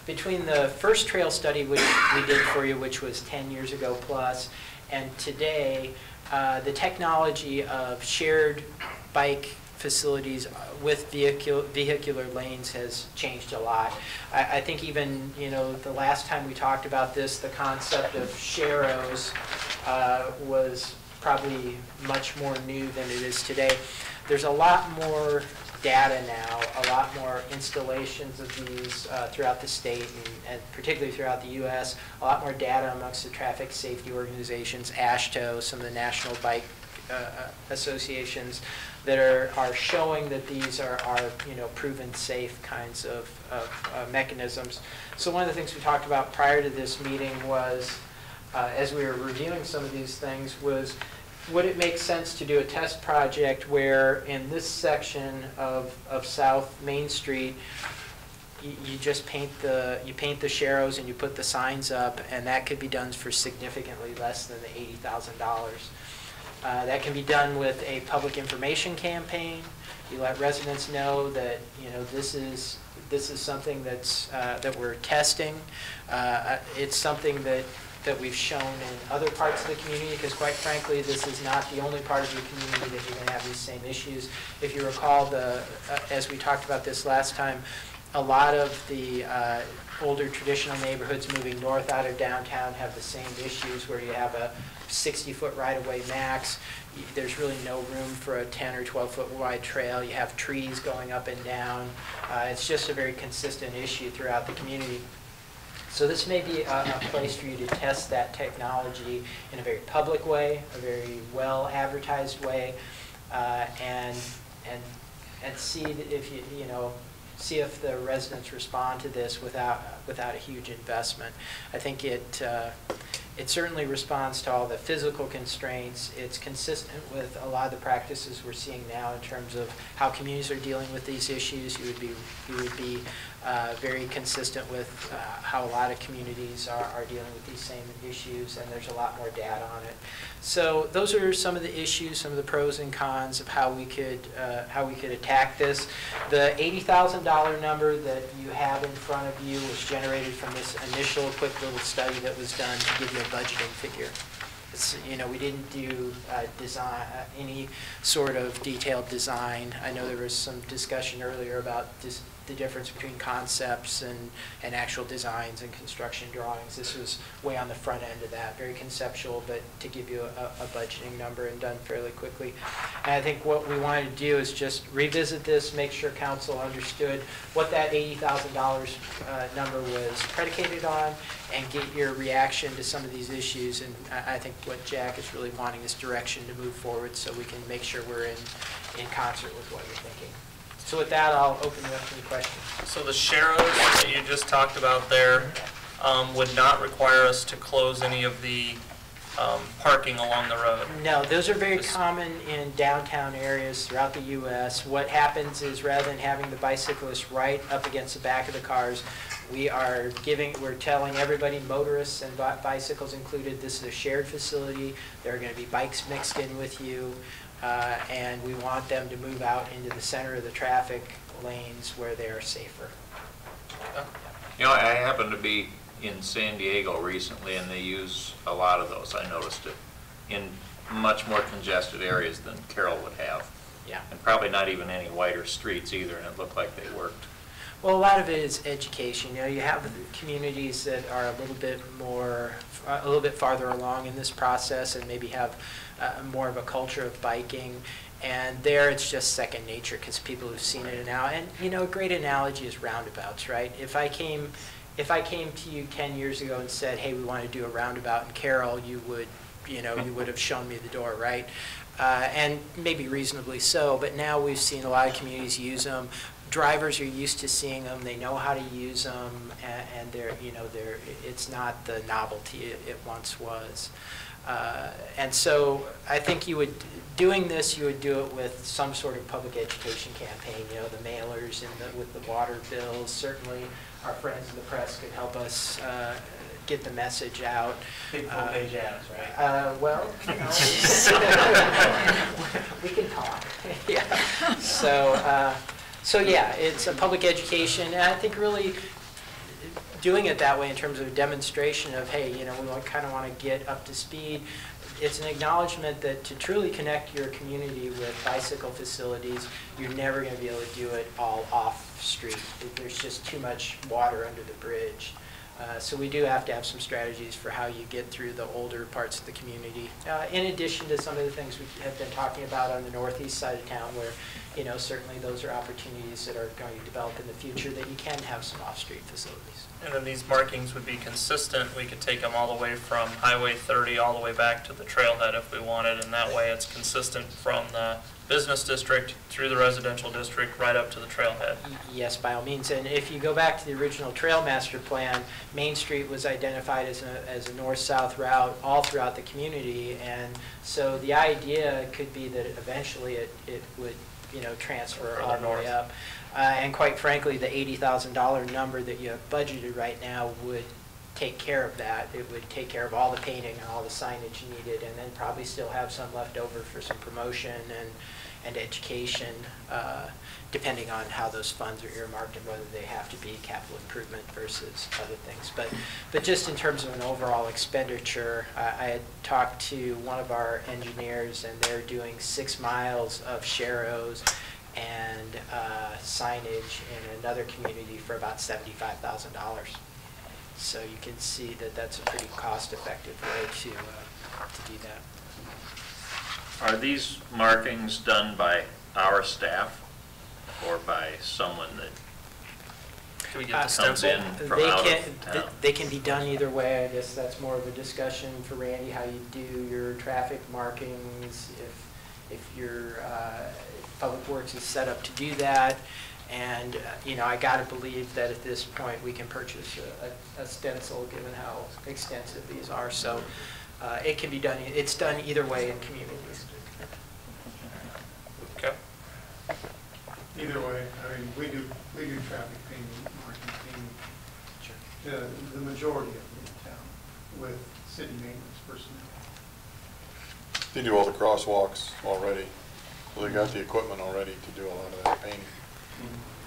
between the first trail study which we did for you, which was 10 years ago plus, and today, the technology of shared bike facilities with vehicular lanes has changed a lot. I think even, the last time we talked about this, the concept of sharrows was probably much more new than it is today. There's a lot more data now, a lot more installations of these throughout the state and particularly throughout the U.S., a lot more data amongst the traffic safety organizations, AASHTO, some of the national bike associations that are showing that these are proven safe kinds of mechanisms. So one of the things we talked about prior to this meeting was, as we were reviewing some of these things, was would it make sense to do a test project where in this section of South Main Street you just paint the sharrows and you put the signs up, and that could be done for significantly less than the $80,000. That can be done with a public information campaign. You let residents know that this is something that we're testing. It's something that we've shown in other parts of the community, because quite frankly, this is not the only part of your community that you're going to have these same issues. If you recall, as we talked about this last time, a lot of the older traditional neighborhoods moving north out of downtown have the same issues where you have a 60-foot right-of-way max. There's really no room for a 10 or 12-foot wide trail. You have trees going up and down. It's just a very consistent issue throughout the community. So this may be a place for you to test that technology in a very public way, a very well advertised way, and and see if see if the residents respond to this without a huge investment. I think it certainly responds to all the physical constraints. It's consistent with a lot of the practices we're seeing now in terms of how communities are dealing with these issues. You would be very consistent with how a lot of communities are dealing with these same issues, and there's a lot more data on it. So those are some of the issues, some of the pros and cons of how we could attack this. The $80,000 number that you have in front of you was generated from this initial quick little study that was done to give you a budgeting figure. It's, we didn't do design, any sort of detailed design. I know there was some discussion earlier about the difference between concepts and actual designs and construction drawings. This was way on the front end of that, very conceptual, but to give you a budgeting number and done fairly quickly. And I think what we wanted to do is just revisit this, make sure council understood what that $80,000 number was predicated on, and get your reaction to some of these issues. And I think what Jack is really wanting is direction to move forward so we can make sure we're in concert with what you're thinking. So with that, I'll open it up to the questions. So the sharrows that you just talked about there would not require us to close any of the parking along the road? No, those are very common in downtown areas throughout the U.S. What happens is rather than having the bicyclists right up against the back of the cars, we're telling everybody, motorists and bicycles included, this is a shared facility. There are going to be bikes mixed in with you. And we want them to move out into the center of the traffic lanes where they are safer. I happened to be in San Diego recently, and they use a lot of those. I noticed it in much more congested areas than Carroll would have. Yeah. And probably not even any wider streets either, and it looked like they worked. Well, a lot of it is education. You have communities that are a little bit farther along in this process and maybe have more of a culture of biking, and there it's just second nature because people have seen it now. And a great analogy is roundabouts, right? If I came to you 10 years ago and said, hey, we want to do a roundabout in Carroll, you would have shown me the door, right? And maybe reasonably so, but now we've seen a lot of communities use them. Drivers are used to seeing them; they know how to use them, and it's not the novelty it once was. And so I think you would do it with some sort of public education campaign. The mailers with the water bills. Certainly, our friends in the press could help us get the message out. Big full-page ads, right? Well, we can talk. Yeah. So yeah, it's a public education, and I think really doing it that way in terms of a demonstration of, hey, we kind of want to get up to speed. It's an acknowledgement that to truly connect your community with bicycle facilities, you're never going to be able to do it all off-street. There's just too much water under the bridge. So we do have to have some strategies for how you get through the older parts of the community. In addition to some of the things we have been talking about on the northeast side of town where, certainly those are opportunities that are going to develop in the future that you can have some off-street facilities. And then these markings would be consistent. We could take them all the way from Highway 30 all the way back to the trailhead if we wanted, and that way it's consistent from the business district through the residential district right up to the trailhead. Yes, by all means. And if you go back to the original Trail Master Plan, Main Street was identified as a north-south route all throughout the community. And so the idea could be that eventually it would transfer all the way up. And quite frankly, the $80,000 number that you have budgeted right now would take care of that. It would take care of all the painting and all the signage needed, and then probably still have some left over for some promotion and education, depending on how those funds are earmarked and whether they have to be capital improvement versus other things. But just in terms of an overall expenditure, I had talked to one of our engineers, and they're doing 6 miles of sharrows and signage in another community for about $75,000. So you can see that that's a pretty cost-effective way to do that. Are these markings done by our staff or by someone that Can we get the comes stencil? in from out of town? They can be done either way. I guess that's more of a discussion for Randy, how you do your traffic markings. If you're Public Works is set up to do that. And, I gotta believe that at this point, we can purchase a stencil, given how extensive these are. So it can be done, it's done either way in communities. Okay. Either way, I mean, we do traffic painting, marking painting, the majority of them in town with city maintenance personnel. They do all the crosswalks already, so they got the equipment already to do a lot of that painting.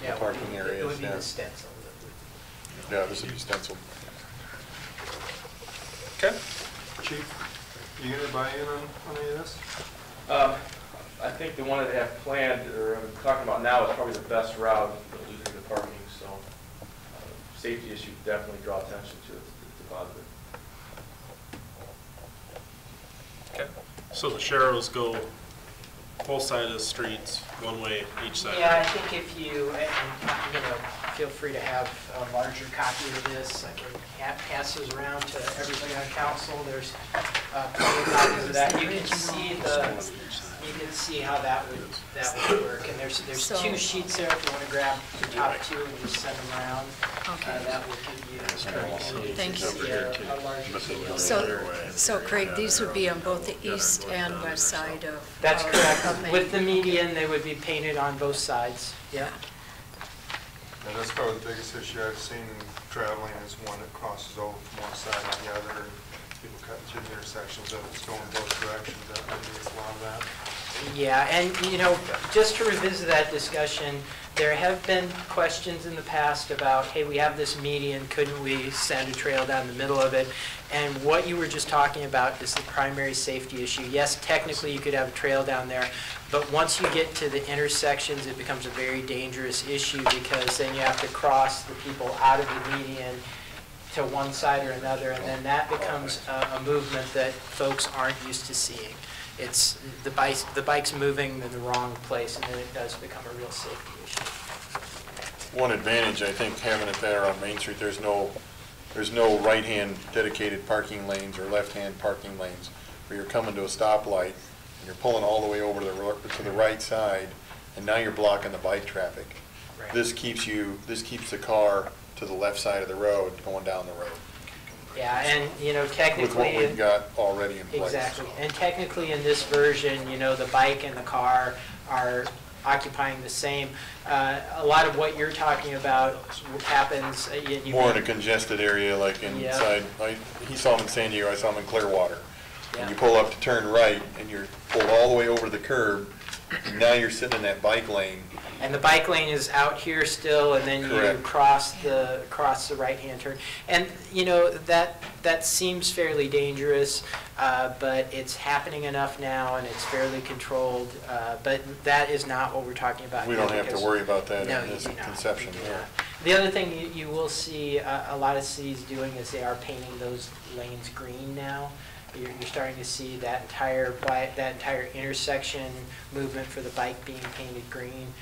Yeah, The parking it areas, would be yeah. the stencil that would. Yeah, this would be stenciled. Okay. Chief, you gonna buy in on any of this? I think the one that they have planned, or I'm talking about now, is probably the best route, losing the parking, so safety issue definitely draw attention to it. It's a positive. Okay. So the Sharrows go both sides of the streets, one way each side? Yeah, I think if you, feel free to have a larger copy of this. I can pass those around to everybody on council. There's plenty of copies of that. You can see how that would work. And there's two sheets there if you want to grab the top two and just send them around. Okay. That will give you Thank you. a larger. So Craig, these would be on both the east and west side of. That's of correct. Main. With the median, they would be painted on both sides. Yeah. And that's probably the biggest issue I've seen traveling is one that crosses over from one side to the other. People cutting through the intersections of it's going both directions. That maybe a lot of that. Yeah, and just to revisit that discussion, there have been questions in the past about, hey, we have this median, couldn't we send a trail down the middle of it? And what you were just talking about is the primary safety issue. Yes, technically you could have a trail down there, but once you get to the intersections, it becomes a very dangerous issue because then you have to cross the people out of the median to one side or another, and then that becomes a movement that folks aren't used to seeing. It's the bike's moving in the wrong place, and then it does become a real safety issue. One advantage, I think, having it there on Main Street, there's no right-hand dedicated parking lanes or left-hand parking lanes where you're coming to a stoplight and you're pulling all the way over to the right side, and now you're blocking the bike traffic. Right. This keeps the car to the left side of the road going down the road. Yeah, and technically. With what we've got already in place. Exactly, and technically in this version, the bike and the car are occupying the same. A lot of what you're talking about happens. More in a congested area, like inside. Yeah. He saw him in San Diego. I saw him in Clearwater. Yeah. And you pull up to turn right, and you're pulled all the way over the curb. And now you're sitting in that bike lane. And the bike lane is out here still, and then Correct. you cross the right-hand turn. And that seems fairly dangerous, but it's happening enough now, and it's fairly controlled. But that is not what we're talking about. We don't have to worry about that No, in this you do not. conception You do here. not. The other thing you will see a lot of cities doing is they are painting those lanes green now. You're starting to see that entire intersection movement for the bike being painted green.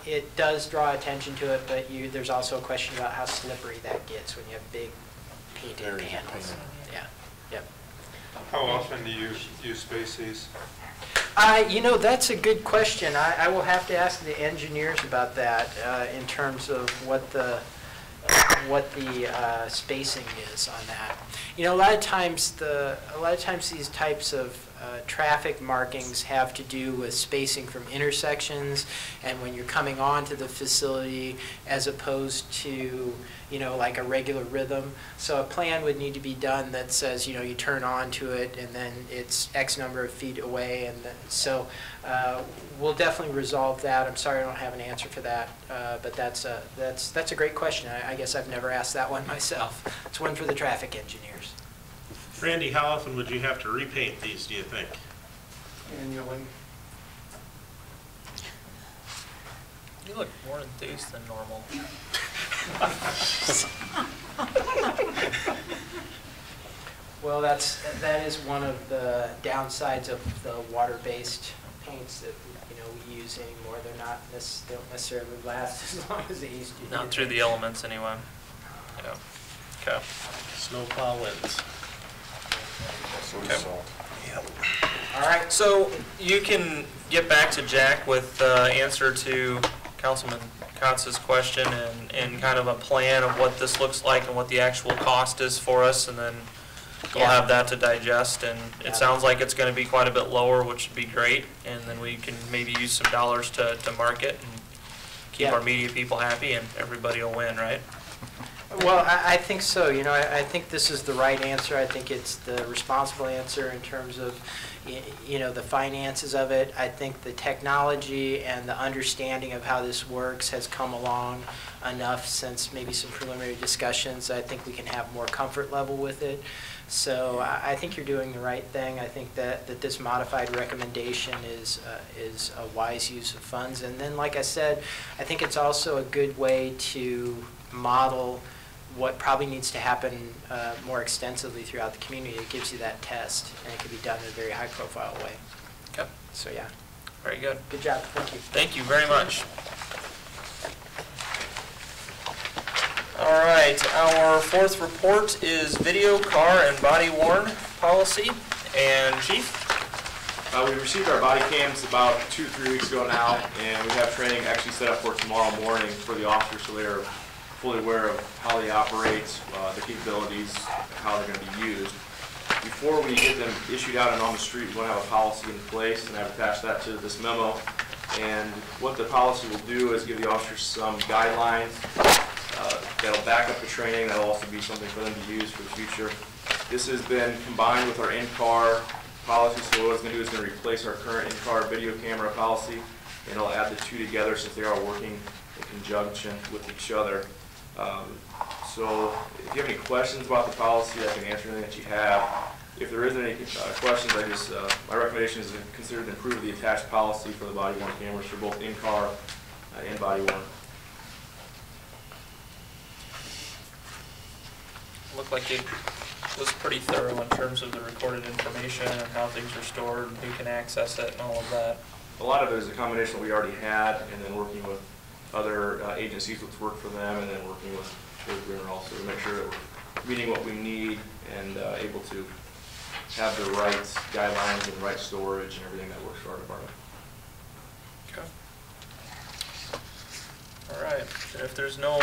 It does draw attention to it, but there's also a question about how slippery that gets when you have big painted panels. Yeah. Yep. How often do you use spaces? That's a good question. I will have to ask the engineers about that in terms of what the spacing is on that. A lot of times these types of traffic markings have to do with spacing from intersections and when you're coming onto the facility as opposed to, like a regular rhythm. So a plan would need to be done that says, you turn onto it and then it's X number of feet away. And so we'll definitely resolve that. I'm sorry I don't have an answer for that, but that's a great question. I guess I've never asked that one myself. It's one for the traffic engineers. Randy, how often would you have to repaint these, do you think? Annually. You look more enthused than normal. Well, that is one of the downsides of the water-based paints that we use anymore. They don't necessarily last as long as they used to. Not through the elements anyway. Yeah. Okay. Snowplow wins. So Okay. salt. All right, so you can get back to Jack with answer to Councilman Kotz's question and kind of a plan of what this looks like and what the actual cost is for us, and then we'll have that to digest, and it sounds like it's going to be quite a bit lower, which would be great, and then we can maybe use some dollars to market and keep our media people happy, and everybody will win, right? Well, I think so. You know, I think this is the right answer. I think it's the responsible answer in terms of, you know, the finances of it. I think the technology and the understanding of how this works has come along enough since maybe some preliminary discussions. I think we can have more comfort level with it. So I think you're doing the right thing. I think that this modified recommendation is a wise use of funds. And then, like I said, I think it's also a good way to model what probably needs to happen more extensively throughout the community. It gives you that test, and it can be done in a very high-profile way. Okay. So, yeah. Very good. Good job. Thank you. Thank you very much. All right, our fourth report is video, car, and body worn policy. And Chief? We received our body cams about 2 or 3 weeks ago now, and we have training actually set up for tomorrow morning for the officers, so they are fully aware of how they operate, the capabilities, how they're going to be used. Before we get them issued out and on the street, we want to have a policy in place, and I've attached that to this memo. And what the policy will do is give the officers some guidelines that'll back up the training. That'll also be something for them to use for the future. This has been combined with our in-car policy, so what it's going to do is going to replace our current in-car video camera policy, and it'll add the two together since they are working in conjunction with each other. So if you have any questions about the policy, I can answer anything that you have. If there isn't any questions, my recommendation is to consider to improve the attached policy for the body-worn cameras for both in-car and body-worn. Looked like it was pretty thorough in terms of the recorded information and how things are stored and who can access it and all of that. A lot of it is a combination that we already had, and then working with other agencies which work for them, and then working with Brenner also to make sure that we're meeting what we need and able to have the right guidelines and right storage and everything that works for our department. Okay. All right. If there's no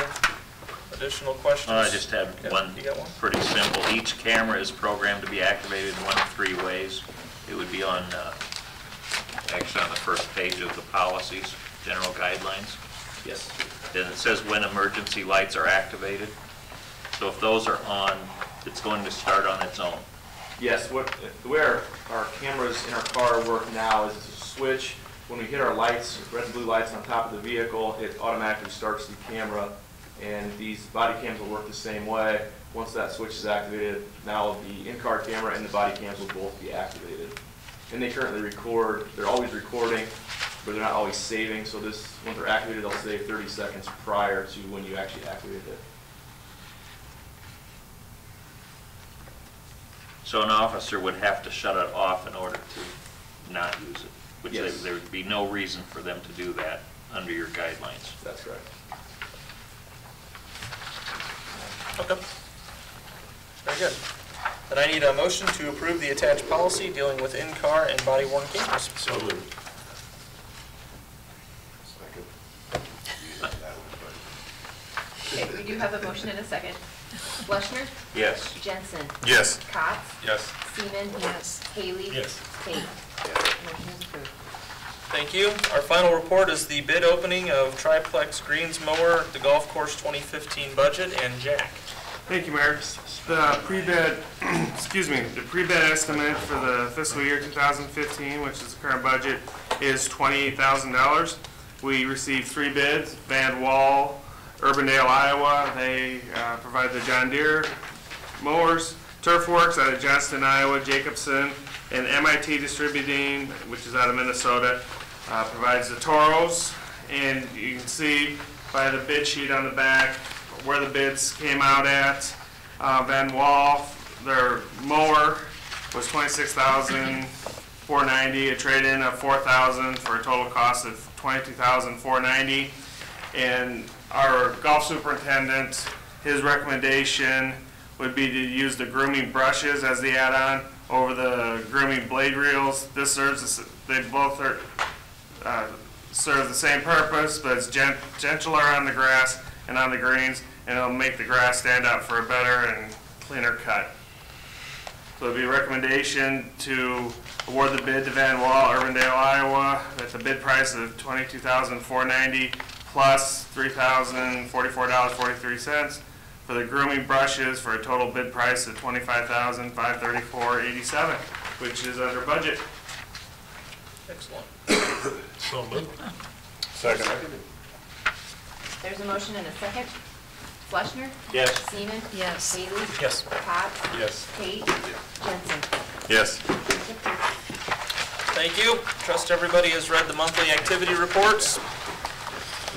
additional questions. I just had one, you got one pretty simple. Each camera is programmed to be activated in one of 3 ways. It would be on, actually on the first page of the policies, general guidelines. Yes. Then it says when emergency lights are activated. So if those are on, it's going to start on its own. Yes, the way our cameras in our car work now is it's a switch. When we hit our lights, red and blue lights on top of the vehicle, it automatically starts the camera, and these body cams will work the same way. Once that switch is activated, now the in-car camera and the body cams will both be activated. And they currently record, they're always recording, but they're not always saving, so this, when they're activated, they'll save 30 seconds prior to when you actually activated it. So an officer would have to shut it off in order to not use it, which Yes. there would be no reason for them to do that under your guidelines. That's correct. Okay. Very good. Then I need a motion to approve the attached policy dealing with in-car and body-worn cameras. So moved. Okay, we do have a motion and a second. Fleischner? Yes. Jensen? Yes. Kotz? Yes. Seaman? Yes. Haley? Yes. Tate? Motion is approved. Thank you. Our final report is the bid opening of triplex greens mower, the golf course 2015 budget, and Jack. Thank you, Mayor. The pre-bid, the pre-bid estimate for the fiscal year 2015, which is the current budget, is $28,000. We received 3 bids. Van Wall, Urbandale, Iowa. They provide the John Deere mowers. Turfworks out of Johnston, Iowa, Jacobson, and MIT Distributing, which is out of Minnesota, provides the Toros. And you can see by the bid sheet on the back where the bids came out at. Van Wall, their mower was $26,490, a trade-in of $4,000 for a total cost of $22,490. And our golf superintendent, his recommendation would be to use the grooming brushes as the add-on over the grooming blade reels. This serves, they both are, serve the same purpose, but it's gentler on the grass and on the greens, and it'll make the grass stand out for a better and cleaner cut. So it'd be a recommendation to award the bid to Van Wall, Urbandale, Iowa, at the bid price of $22,490 plus $3,044.43 for the grooming brushes for a total bid price of $25,534.87, which is under budget. Excellent. So moved. Second. There's a motion and a second. Fleischner? Yes. Seaman? Yes. Haley? Yes. Cox? Yes. Tate? Jensen? Yes. Thank you. Trust everybody has read the monthly activity reports.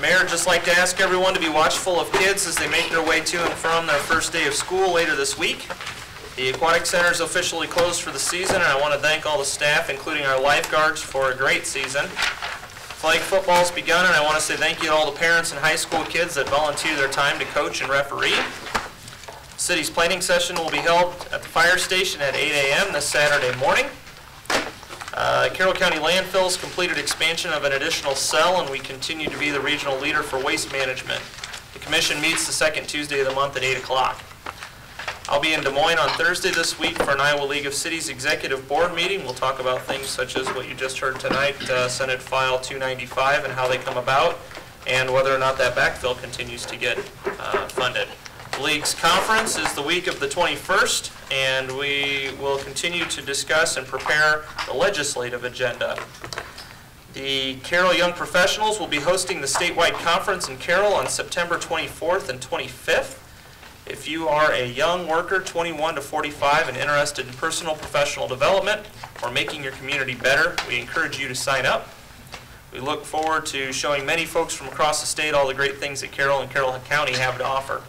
Mayor, I'd just like to ask everyone to be watchful of kids as they make their way to and from their first day of school later this week. The Aquatic Center is officially closed for the season, and I want to thank all the staff, including our lifeguards, for a great season. Flag football's begun, and I want to say thank you to all the parents and high school kids that volunteer their time to coach and referee. City's planning session will be held at the fire station at 8 a.m. this Saturday morning. Carroll County Landfills completed expansion of an additional cell, and we continue to be the regional leader for waste management. The commission meets the second Tuesday of the month at 8 o'clock. I'll be in Des Moines on Thursday this week for an Iowa League of Cities Executive Board meeting. We'll talk about things such as what you just heard tonight, Senate File 295 and how they come about, and whether or not that backfill continues to get funded. The League's conference is the week of the 21st, and we will continue to discuss and prepare the legislative agenda. The Carroll Young Professionals will be hosting the statewide conference in Carroll on September 24th and 25th. If you are a young worker, 21 to 45, and interested in personal professional development or making your community better, we encourage you to sign up. We look forward to showing many folks from across the state all the great things that Carroll and Carroll County have to offer.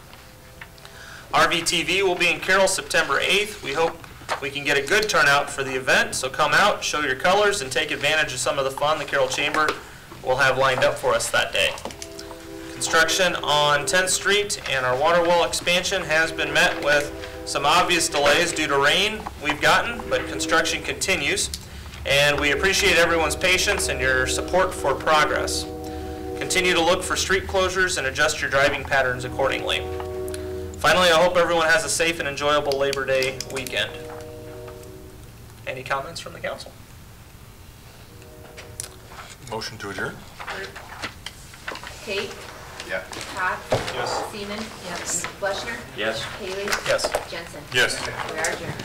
RVTV will be in Carroll September 8th. We hope we can get a good turnout for the event, so come out, show your colors, and take advantage of some of the fun the Carroll Chamber will have lined up for us that day. Construction on 10th Street and our water well expansion has been met with some obvious delays due to rain we've gotten, but construction continues, and we appreciate everyone's patience and your support for progress. Continue to look for street closures and adjust your driving patterns accordingly. Finally, I hope everyone has a safe and enjoyable Labor Day weekend. Any comments from the council? Motion to adjourn? Tate? Yeah. Cox? Yes. Seaman? Yes. Fleischner? Yes. Haley? Yes. Jensen? Yes. We are adjourned.